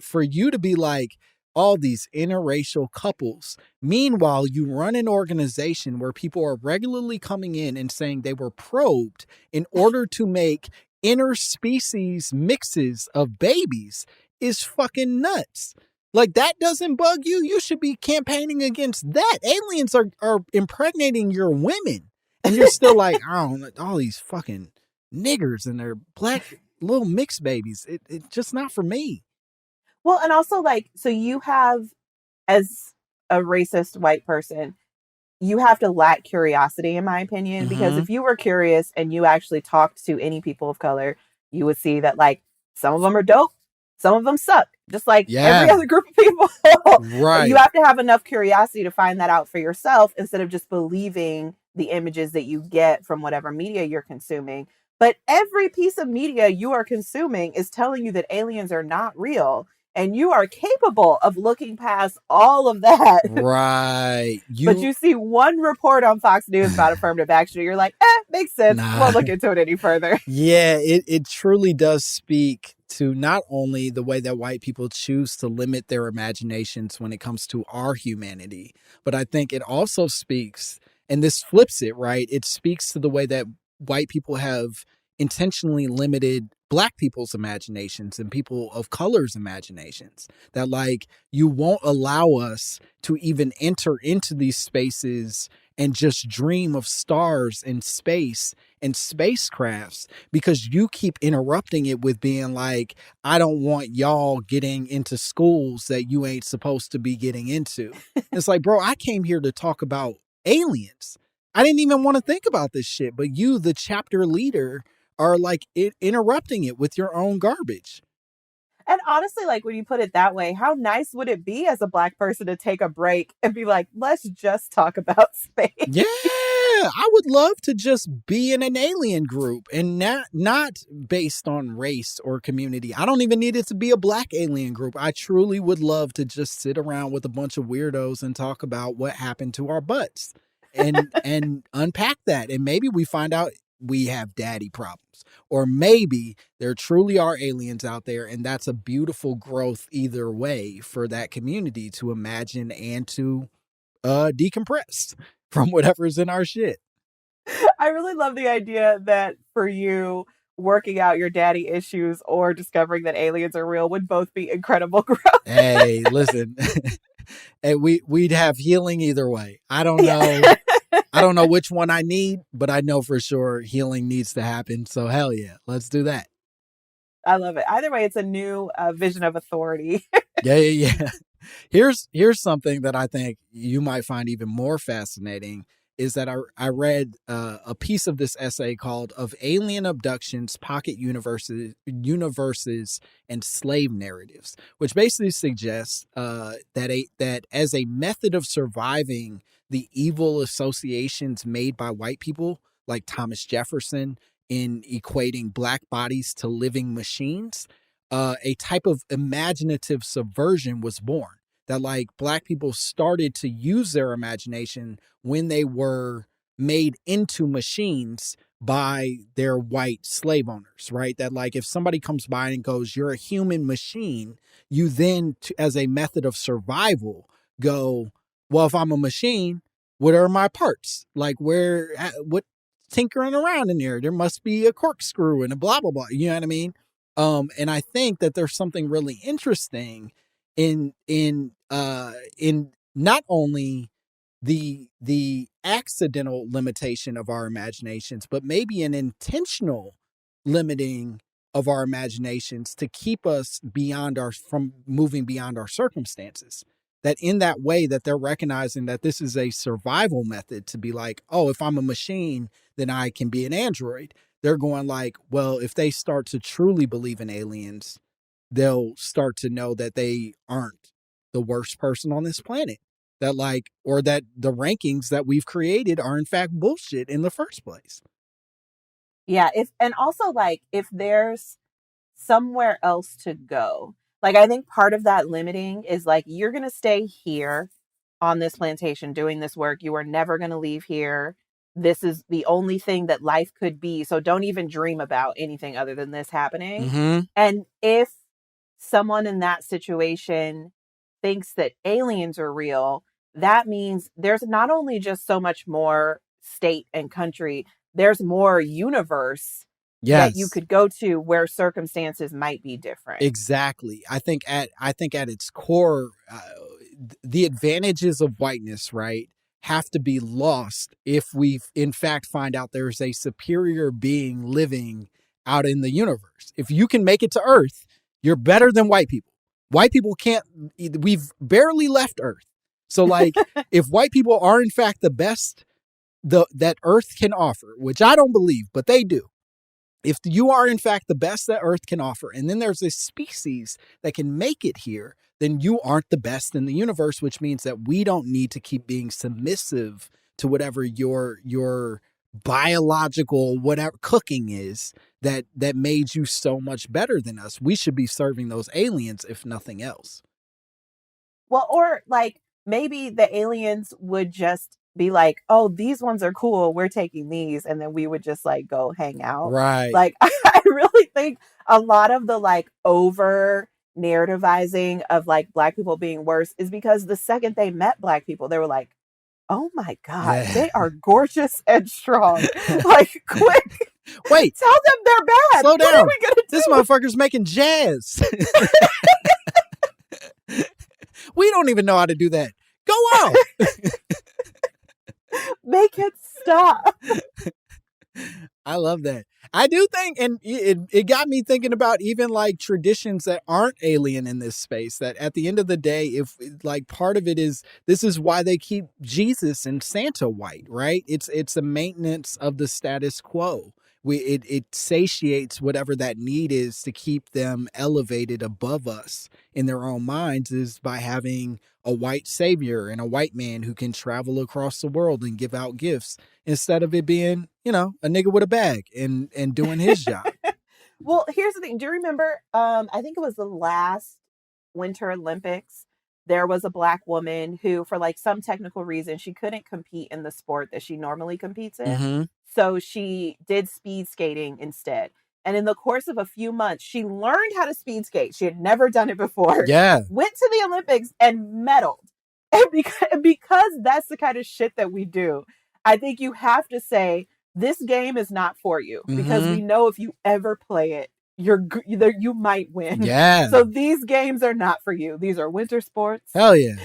for you to be like, all these interracial couples, meanwhile, you run an organization where people are regularly coming in and saying they were probed in order to make interspecies mixes of babies, is fucking nuts. Like, that doesn't bug you? You should be campaigning against that. Aliens are impregnating your women. And you're still like, I don't know, all these fucking niggers and their black little mixed babies. It's just not for me. Well, and also, like, so you have, as a racist white person, you have to lack curiosity, in my opinion, because if you were curious and you actually talked to any people of color, you would see that, like, some of them are dope, some of them suck, just like every other group of people. Right. You have to have enough curiosity to find that out for yourself instead of just believing the images that you get from whatever media you're consuming. But every piece of media you are consuming is telling you that aliens are not real. And you are capable of looking past all of that. Right. But you see one report on Fox News about affirmative action, and you're like, makes sense. Won't look into it any further. Yeah, it truly does speak to not only the way that white people choose to limit their imaginations when it comes to our humanity, but I think it also speaks, and this flips it, right? It speaks to the way that white people have intentionally limited Black people's imaginations and people of color's imaginations. That, like, you won't allow us to even enter into these spaces and just dream of stars and space and spacecrafts because you keep interrupting it with being like, I don't want y'all getting into schools that you ain't supposed to be getting into. It's like, bro, I came here to talk about aliens. I didn't even want to think about this shit, but you, the chapter leader, are like interrupting it with your own garbage. And honestly, like, when you put it that way, how nice would it be as a Black person to take a break and be like, let's just talk about space? Yeah, I would love to just be in an alien group and not based on race or community. I don't even need it to be a Black alien group. I truly would love to just sit around with a bunch of weirdos and talk about what happened to our butts and unpack that. And maybe we find out we have daddy problems, or maybe there truly are aliens out there, and that's a beautiful growth either way for that community to imagine and to decompress from whatever's in our shit. I really love the idea that for you, working out your daddy issues or discovering that aliens are real would both be incredible growth. Hey, listen, hey, we'd have healing either way. I don't know. I don't know which one I need, but I know for sure healing needs to happen. So hell yeah, let's do that. I love it. Either way, it's a new vision of authority. Yeah. Here's something that I think you might find even more fascinating is that I read a piece of this essay called "Of Alien Abductions, Pocket Universes, and Slave Narratives," which basically suggests that as a method of surviving the evil associations made by white people, like Thomas Jefferson, in equating Black bodies to living machines, a type of imaginative subversion was born. that like Black people started to use their imagination when they were made into machines by their white slave owners, right? That like if somebody comes by and goes, you're a human machine, you then, as a method of survival, go, well, if I'm a machine, what are my parts? Like what tinkering around in there? There must be a corkscrew and a blah, blah, blah. You know what I mean? And I think that there's something really interesting in not only the accidental limitation of our imaginations, but maybe an intentional limiting of our imaginations to keep us from moving beyond our circumstances. That in that way that they're recognizing that this is a survival method to be like, oh, if I'm a machine, then I can be an android. They're going like, well, if they start to truly believe in aliens, they'll start to know that they aren't the worst person on this planet. That like, or that the rankings that we've created are in fact bullshit in the first place. Yeah. And also like, if there's somewhere else to go, like, I think part of that limiting is like, you're going to stay here on this plantation doing this work. You are never going to leave here. This is the only thing that life could be. So don't even dream about anything other than this happening. Mm-hmm. And if someone in that situation thinks that aliens are real, that means there's not only just so much more state and country, there's more universe that you could go to where circumstances might be different. Exactly. I think at its core, the advantages of whiteness, right, have to be lost if we in fact find out there's a superior being living out in the universe. If you can make it to Earth, you're better than white people. White people can't. We've barely left Earth. So like, if white people are in fact the best that Earth can offer, which I don't believe, but they do. If you are in fact the best that Earth can offer, and then there's a species that can make it here, then you aren't the best in the universe, which means that we don't need to keep being submissive to whatever your biological whatever cooking is that made you so much better than us. We should be serving those aliens, if nothing else. Well, or like maybe the aliens would just be like, oh, these ones are cool, we're taking these, and then we would just like go hang out. Right. Like, I really think a lot of the like over narrativizing of like Black people being worse is because the second they met Black people, they were like, oh my God, they are gorgeous and strong. Like, quick. Wait. Tell them they're bad. Slow down. What are we gonna do? This motherfucker's making jazz. We don't even know how to do that. Go on. Make it stop. I love that. I do think, and it got me thinking about even like traditions that aren't alien in this space, that at the end of the day, if like part of it is, this is why they keep Jesus and Santa white, right? It's a maintenance of the status quo. It satiates whatever that need is to keep them elevated above us in their own minds, is by having a white savior and a white man who can travel across the world and give out gifts, instead of it being, a nigga with a bag and doing his job. Well, here's the thing. Do you remember, I think it was the last Winter Olympics, there was a Black woman who, for like some technical reason, she couldn't compete in the sport that she normally competes in. Mm-hmm. So she did speed skating instead. And in the course of a few months, she learned how to speed skate. She had never done it before. Yeah. Went to the Olympics and medaled. And because that's the kind of shit that we do, I think you have to say, this game is not for you. Because we know if you ever play it, you might win. Yeah. So these games are not for you. These are winter sports. Hell yeah.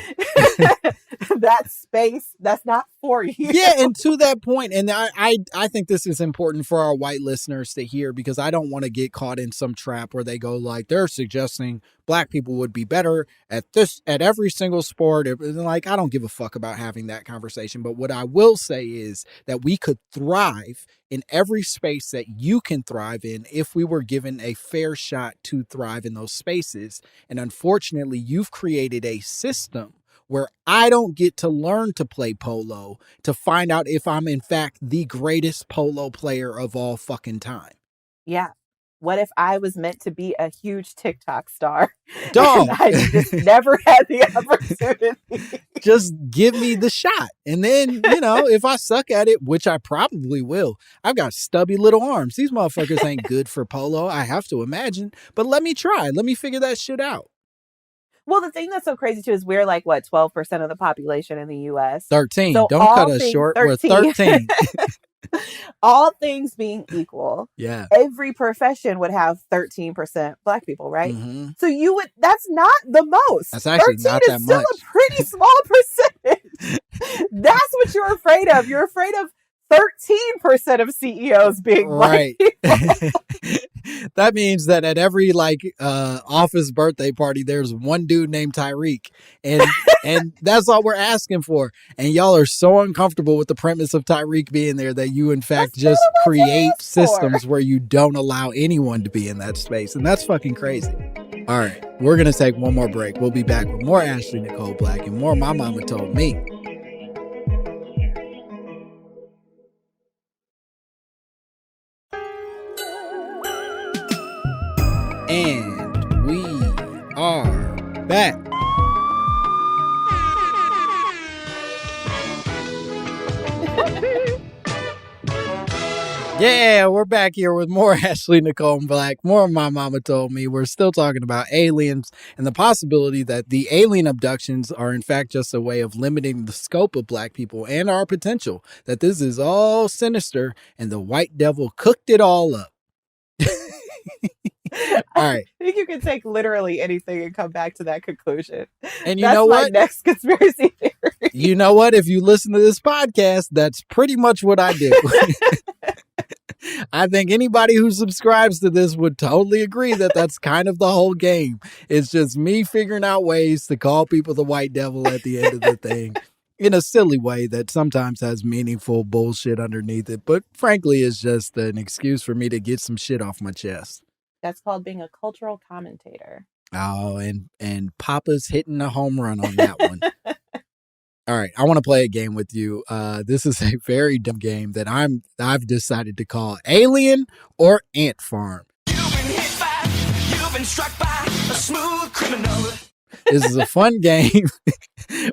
That space, that's not for you. Yeah, and to that point, and I think this is important for our white listeners to hear, because I don't want to get caught in some trap where they go like, they're suggesting Black people would be better at every single sport. Like, I don't give a fuck about having that conversation. But what I will say is that we could thrive in every space that you can thrive in if we were given a fair shot to thrive in those spaces. And unfortunately, you've created a system where I don't get to learn to play polo to find out if I'm in fact the greatest polo player of all fucking time. Yeah. what if I was meant to be a huge TikTok star? Dog. And I just never had the opportunity. Just give me the shot. And then, if I suck at it, which I probably will, I've got stubby little arms. These motherfuckers ain't good for polo, I have to imagine. But let me try. Let me figure that shit out. Well, the thing that's so crazy too is we're like, 12% of the population in the U.S. 13. So Don't cut us short. 13. We're 13. All things being equal, yeah, every profession would have 13% Black people, right? Mm-hmm. So that's not the most. That's actually 13 not is that still much. a pretty small percentage. That's what you're afraid of. You're afraid of 13% of CEOs being right. Black people. That means that at every office birthday party, there's one dude named Tyreek, and that's all we're asking for. And y'all are so uncomfortable with the premise of Tyreek being there that you, in fact, just create systems where you don't allow anyone to be in that space, and that's fucking crazy. All right, we're gonna take one more break. We'll be back with more Ashley Nicole Black and more My Mama Told Me. And we are back. Yeah, we're back here with more Ashley Nicole Black, more My Mama Told Me. We're still talking about aliens and the possibility that the alien abductions are in fact just a way of limiting the scope of Black people and our potential, that this is all sinister and the white devil cooked it all up. All right. I think you can take literally anything and come back to that conclusion. And you know what? That's my next conspiracy theory. You know what? If you listen to this podcast, that's pretty much what I do. I think anybody who subscribes to this would totally agree that that's kind of the whole game. It's just me figuring out ways to call people the white devil at the end of the thing in a silly way that sometimes has meaningful bullshit underneath it. But frankly, it's just an excuse for me to get some shit off my chest. That's called being a cultural commentator. Oh, and Papa's hitting a home run on that one. All right, I want to play a game with you. This is a very dumb game that I've decided to call Alien or Ant Farm. You've been struck by a smooth criminal. This is a fun game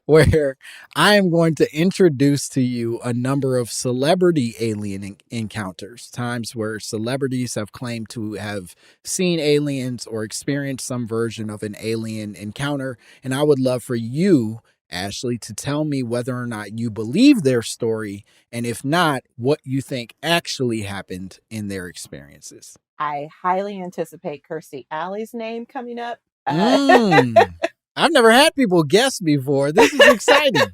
where I am going to introduce to you a number of celebrity alien encounters, times where celebrities have claimed to have seen aliens or experienced some version of an alien encounter. And I would love for you, Ashley, to tell me whether or not you believe their story, and if not, what you think actually happened in their experiences. I highly anticipate Kirstie Alley's name coming up. I've never had people guess before. This is exciting.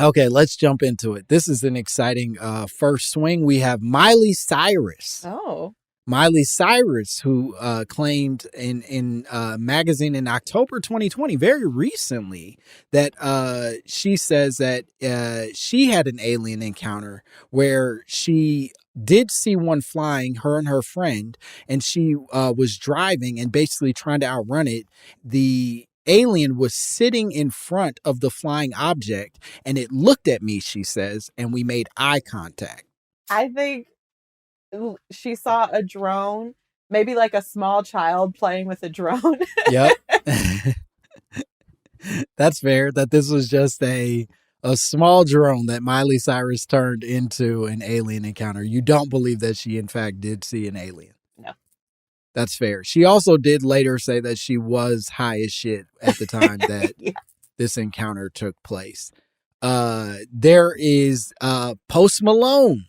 Okay, let's jump into it. This is an exciting first swing. We have Miley Cyrus. Oh. Miley Cyrus, who claimed in a magazine in October 2020, very recently, that she says that she had an alien encounter where she did see one flying, her and her friend, and she was driving and basically trying to outrun it. The alien was sitting in front of the flying object, and it looked at me, she says, and we made eye contact. I think she saw a drone, maybe like a small child playing with a drone. Yep. That's fair, that this was just a small drone that Miley Cyrus turned into an alien encounter. You don't believe that she, in fact, did see an alien? No. That's fair. She also did later say that she was high as shit at the time that this encounter took place. There is Post Malone.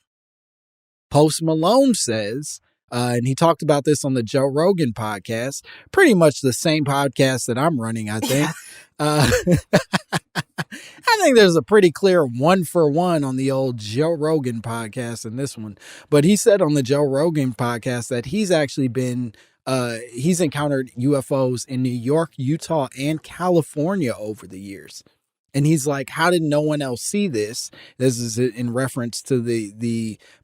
Post Malone says, and he talked about this on the Joe Rogan podcast, pretty much the same podcast that I'm running, I think. I think there's a pretty clear 1-for-1 on the old Joe Rogan podcast and this one. But he said on the Joe Rogan podcast that he's actually been, he's encountered UFOs in New York, Utah, and California over the years. And he's like, how did no one else see this? This is in reference to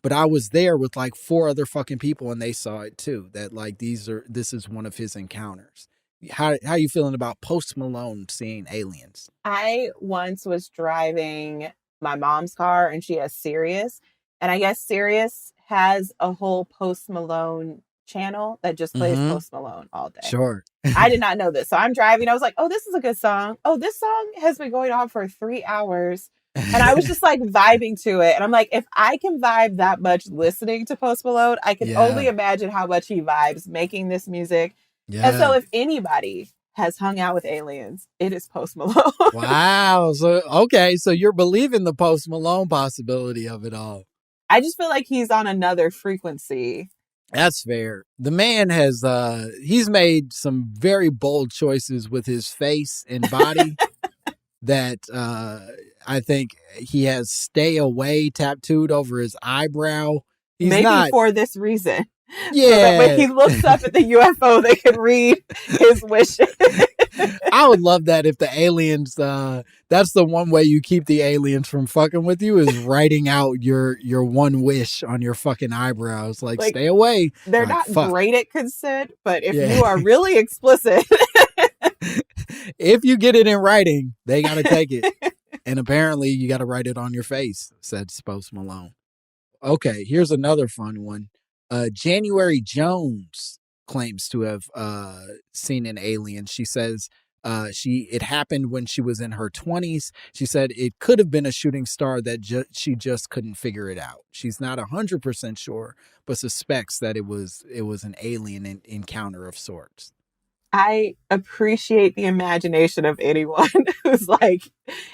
but I was there with like 4 other fucking people and they saw it too. That like, this is one of his encounters. How you feeling about Post Malone seeing aliens? I once was driving my mom's car and she has Sirius. And I guess Sirius has a whole Post Malone channel that just plays Post Malone all day. Sure. I did not know this. So I'm driving. I was like, oh, this is a good song. Oh, this song has been going on for 3 hours. And I was just like vibing to it. And I'm like, if I can vibe that much listening to Post Malone, I can only imagine how much he vibes making this music. Yeah. And so if anybody has hung out with aliens, it is Post Malone. Wow. So, okay. So you're believing the Post Malone possibility of it all. I just feel like he's on another frequency. That's fair. The man has, he's made some very bold choices with his face and body that, I think he has "Stay Away" tattooed over his eyebrow. He's Maybe for this reason. Yeah. So that when he looks up at the UFO, they can read his wishes. I would love that if the aliens, that's the one way you keep the aliens from fucking with you is writing out your one wish on your fucking eyebrows. Like stay away. They're not great at consent, but if you are really explicit. If you get it in writing, they got to take it. And apparently you got to write it on your face, said Post Malone. Okay, here's another fun one. January Jones claims to have seen an alien. She says it happened when she was in her 20s. She said it could have been a shooting star that she just couldn't figure it out. She's not 100% sure, but suspects that it was an alien encounter of sorts. I appreciate the imagination of anyone who's like,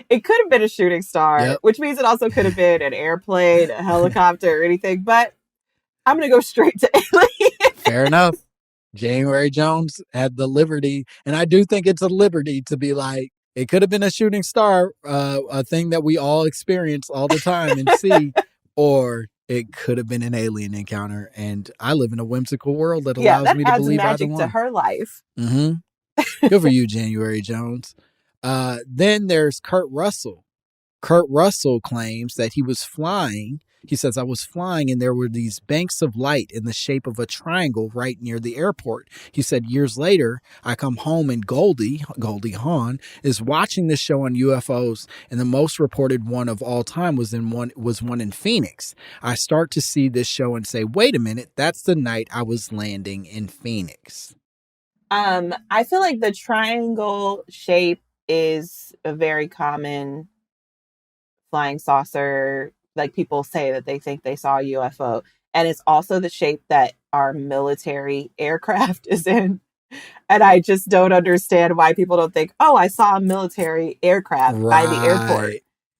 it could have been a shooting star, which means it also could have been an airplane, a helicopter, or anything. But I'm going to go straight to alien. Fair enough. January Jones had the liberty, and I do think it's a liberty to be like, it could have been a shooting star, a thing that we all experience all the time and see, or it could have been an alien encounter. And I live in a whimsical world that allows me to believe either one. To her life. Mm-hmm. Good for you, January Jones. Then there's Kurt Russell. Kurt Russell claims that he was flying. He says, I was flying and there were these banks of light in the shape of a triangle right near the airport. He said, years later, I come home and Goldie Hawn, is watching this show on UFOs, and the most reported one of all time was one in Phoenix. I start to see this show and say, wait a minute, that's the night I was landing in Phoenix. I feel like the triangle shape is a very common flying saucer. Like people say that they think they saw a UFO, and it's also the shape that our military aircraft is in. And I just don't understand why people don't think, oh, I saw a military aircraft by the airport.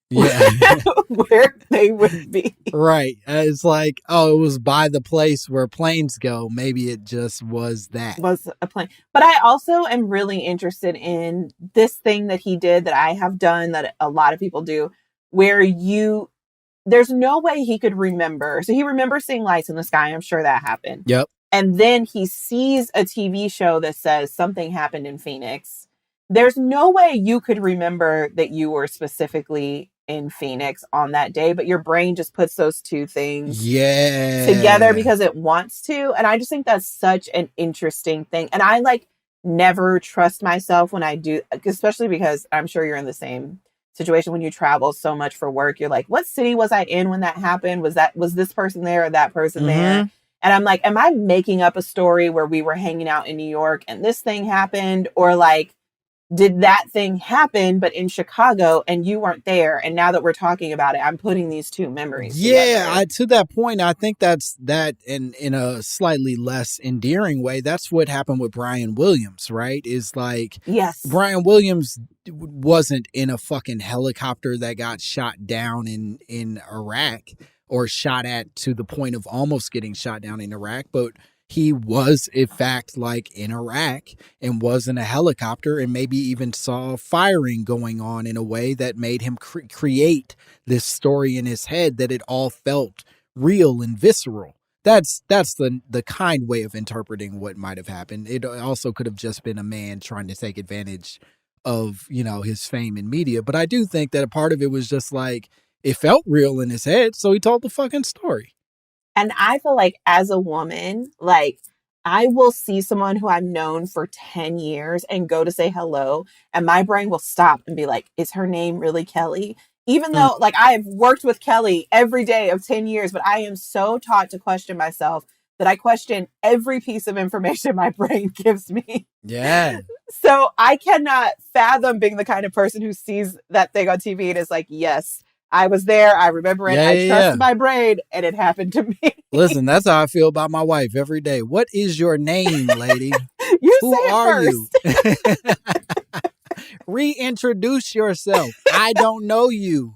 Yeah. Where they would be. Right. It's like, oh, it was by the place where planes go. Maybe it just was that. Was a plane. But I also am really interested in this thing that he did that I have done that a lot of people do, where there's no way he could remember. So he remembers seeing lights in the sky. I'm sure that happened. Yep. And then he sees a TV show that says something happened in Phoenix. There's no way you could remember that you were specifically in Phoenix on that day, but your brain just puts those two things together because it wants to. And I just think that's such an interesting thing. And I never trust myself when I do, especially because I'm sure you're in the same situation when you travel so much for work. You're like, what city was I in when that happened? Was this person there or that person there? And I'm like, am I making up a story where we were hanging out in New York and this thing happened? Or did that thing happen, but in Chicago and you weren't there? And now that we're talking about it, I'm putting these two memories together. To that point, I think that's that in a slightly less endearing way. That's what happened with Brian Williams, right? Is like, yes, Brian Williams wasn't in a fucking helicopter that got shot down in Iraq, or shot at to the point of almost getting shot down in Iraq, but he was, in fact, in Iraq and was in a helicopter and maybe even saw firing going on in a way that made him create this story in his head that it all felt real and visceral. That's the kind way of interpreting what might have happened. It also could have just been a man trying to take advantage of, his fame in media. But I do think that a part of it was just it felt real in his head, so he told the fucking story. And I feel like as a woman, I will see someone who I've known for 10 years and go to say hello, and my brain will stop and be like, is her name really Kelly? Even though I have worked with Kelly every day of 10 years, but I am so taught to question myself that I question every piece of information my brain gives me. Yeah. So I cannot fathom being the kind of person who sees that thing on TV and is like, yes, I was there. I remember it. I trust my brain, and it happened to me. Listen, that's how I feel about my wife every day. What is your name, lady? Who are you? Reintroduce yourself. I don't know you.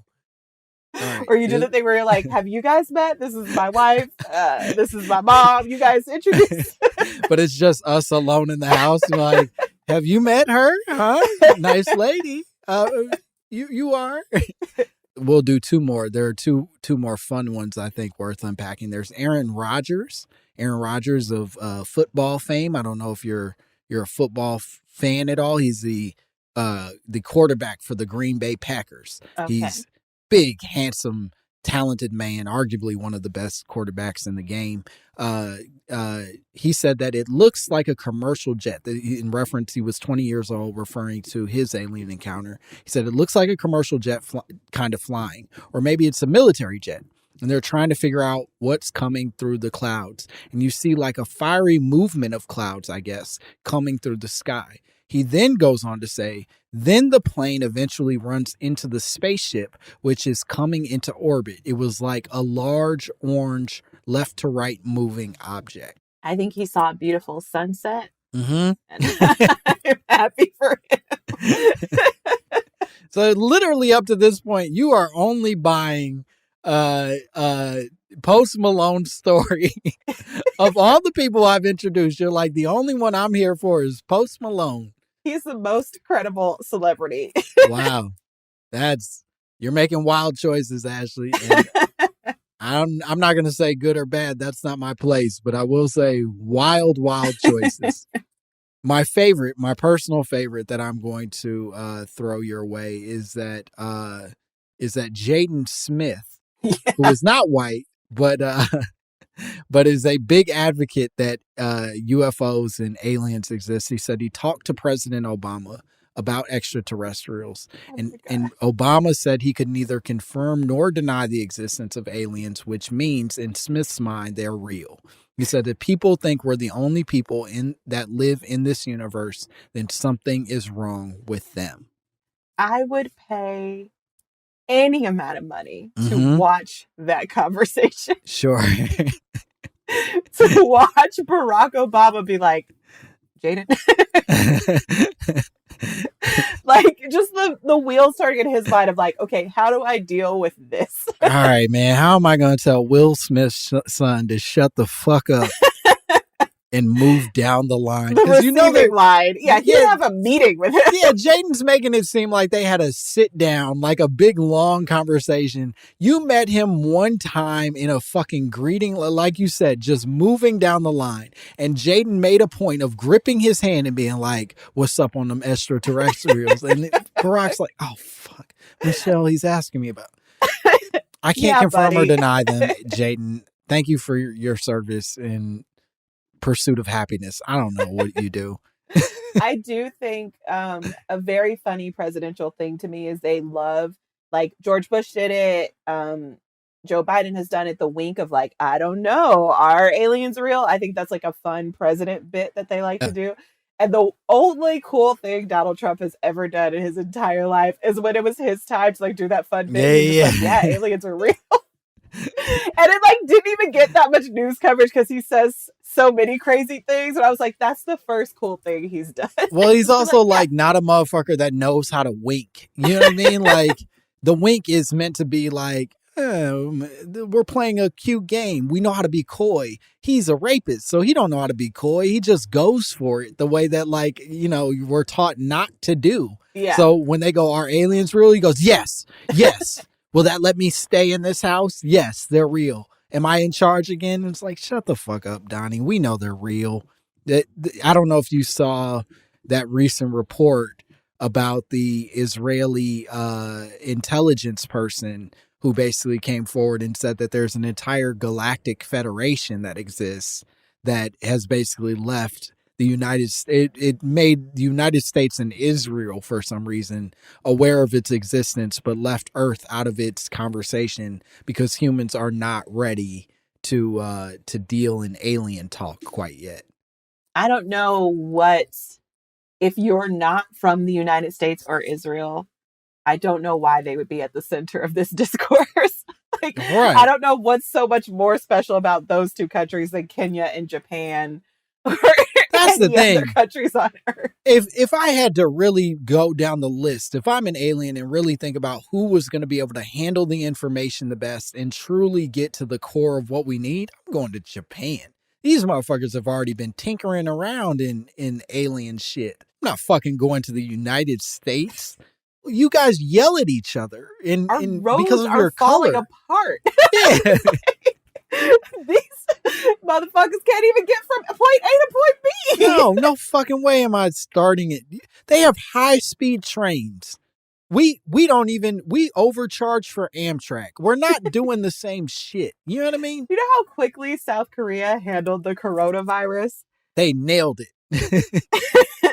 Right. Or you do the thing where you're like, have you guys met? This is my wife. This is my mom. You guys introduce. But it's just us alone in the house. Like, have you met her? Huh? Nice lady. You are. We'll do two more. There are two more fun ones I think worth unpacking. There's Aaron Rodgers. Aaron Rodgers of football fame. I don't know if you're a football fan at all. He's the quarterback for the Green Bay Packers. Okay. He's big, handsome, talented man, arguably one of the best quarterbacks in the game. He said that it looks like a commercial jet. In reference, he was 20 years old, referring to his alien encounter. He said it looks like a commercial jet kind of flying, or maybe it's a military jet. And they're trying to figure out what's coming through the clouds. And you see like a fiery movement of clouds, I guess, coming through the sky. He then goes on to say, then the plane eventually runs into the spaceship, which is coming into orbit. It was like a large orange left to right moving object. I think he saw a beautiful sunset. Mm-hmm. And I'm happy for him. So literally up to this point, you are only buying Post Malone's story. Of all the people I've introduced, you're like, the only one I'm here for is Post Malone. He's the most credible celebrity. Wow. You're making wild choices, Ashley. And I'm not going to say good or bad. That's not my place, but I will say wild choices. My personal favorite that I'm going to throw your way is that Jaden Smith, who is not white, but is a big advocate that UFOs and aliens exist. He said he talked to President Obama about extraterrestrials. And Obama said he could neither confirm nor deny the existence of aliens, which means in Smith's mind, they're real. He said that people think we're the only people that live in this universe, then something is wrong with them. I would pay any amount of money to watch that conversation. Sure. To watch Barack Obama be like, Jaden. Like, just the wheels turning in his mind of like, okay, how do I deal with this? All right, man. How am I going to tell Will Smith's son to shut the fuck up and move down the line? Because you know the line. Yeah, he didn't have a meeting with him. Yeah, Jaden's making it seem like they had a sit down, like a big long conversation. You met him one time in a fucking greeting, like you said, just moving down the line. And Jaden made a point of gripping his hand and being like, what's up on them extraterrestrials? And Barack's like, oh, fuck. Michelle, he's asking me about. I can't confirm or deny them, Jaden. Thank you for your service in pursuit of happiness. I don't know what you do. I do think a very funny presidential thing to me is they love, like George Bush did it. Joe Biden has done it. The wink of like, I don't know, are aliens real? I think that's like a fun president bit that they like to do. And the only cool thing Donald Trump has ever done in his entire life is when it was his time to like do that fun bit. Like, yeah, aliens are real. And it like didn't even get that much news coverage because he says so many crazy things. And I was like, that's the first cool thing he's done. Well, he's also like not a motherfucker that knows how to wink. You know what I mean? Like the wink is meant to be like, we're playing a cute game. We know how to be coy. He's a rapist, so he don't know how to be coy. He just goes for it the way that, like, you know, we're taught not to do. Yeah. So when they go, are aliens real? He goes, yes. Will that let me stay in this house? Yes, they're real. Am I in charge again? And it's like, shut the fuck up, Donnie. We know they're real. I don't know if you saw that recent report about the Israeli intelligence person who basically came forward and said that there's an entire galactic federation that exists that has basically left the United States. It made the United States and Israel, for some reason, aware of its existence, but left Earth out of its conversation because humans are not ready to deal in alien talk quite yet. I don't know if you're not from the United States or Israel, I don't know why they would be at the center of this discourse. Right. I don't know what's so much more special about those two countries than Kenya and Japan. That's the thing. Other countries on Earth. If I had to really go down the list, if I'm an alien and really think about who was going to be able to handle the information the best and truly get to the core of what we need, I'm going to Japan. These motherfuckers have already been tinkering around in alien shit. I'm not fucking going to the United States. You guys yell at each other because of your falling color. Apart. Yeah. These motherfuckers can't even get from point A to point B. No fucking way am I starting it. They have high-speed trains. We overcharge for Amtrak. We're not doing the same shit. You know what I mean? You know how quickly South Korea handled the coronavirus? They nailed it.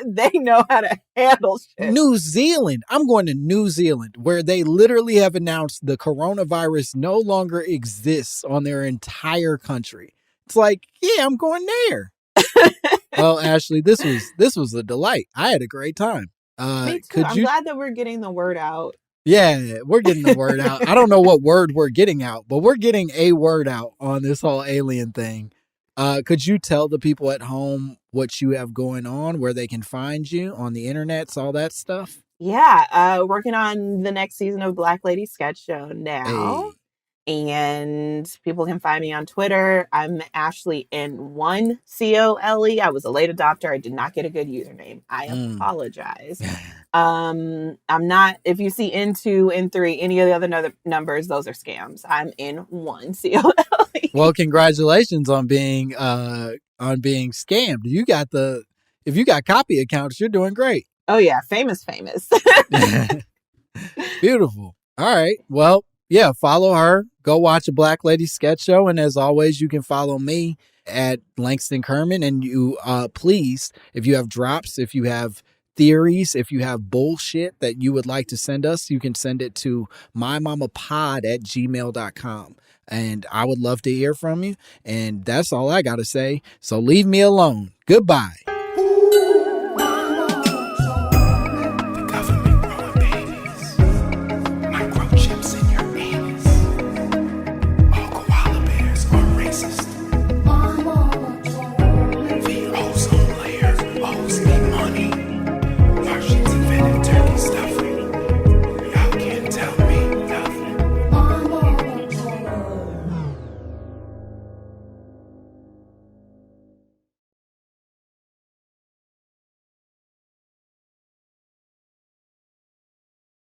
They know how to handle shit. New Zealand. I'm going to New Zealand, where they literally have announced the coronavirus no longer exists on their entire country. It's like, yeah, I'm going there. Well, Ashley, this was a delight. I had a great time. Me too. I'm glad that we're getting the word out. Yeah, we're getting the word out. I don't know what word we're getting out, but we're getting a word out on this whole alien thing. Could you tell the people at home what you have going on, where they can find you on the internets, all that stuff? Yeah, working on the next season of Black Lady Sketch Show now. Hey. And people can find me on Twitter. I'm Ashley N1 COLE. I was a late adopter. I did not get a good username. I apologize. I'm not, if you see N2, N3, any of the other numbers, those are scams. I'm N1 COLE. Well, congratulations on being scammed. If you got copy accounts, you're doing great. Oh yeah, famous. Beautiful. All right. Well, yeah, follow her. Go watch a Black Lady Sketch Show. And as always, you can follow me at Langston Kerman. And you, please, if you have drops, if you have theories, if you have bullshit that you would like to send us, you can send it to mymommapod@gmail.com. And I would love to hear from you. And that's all I got to say. So leave me alone. Goodbye.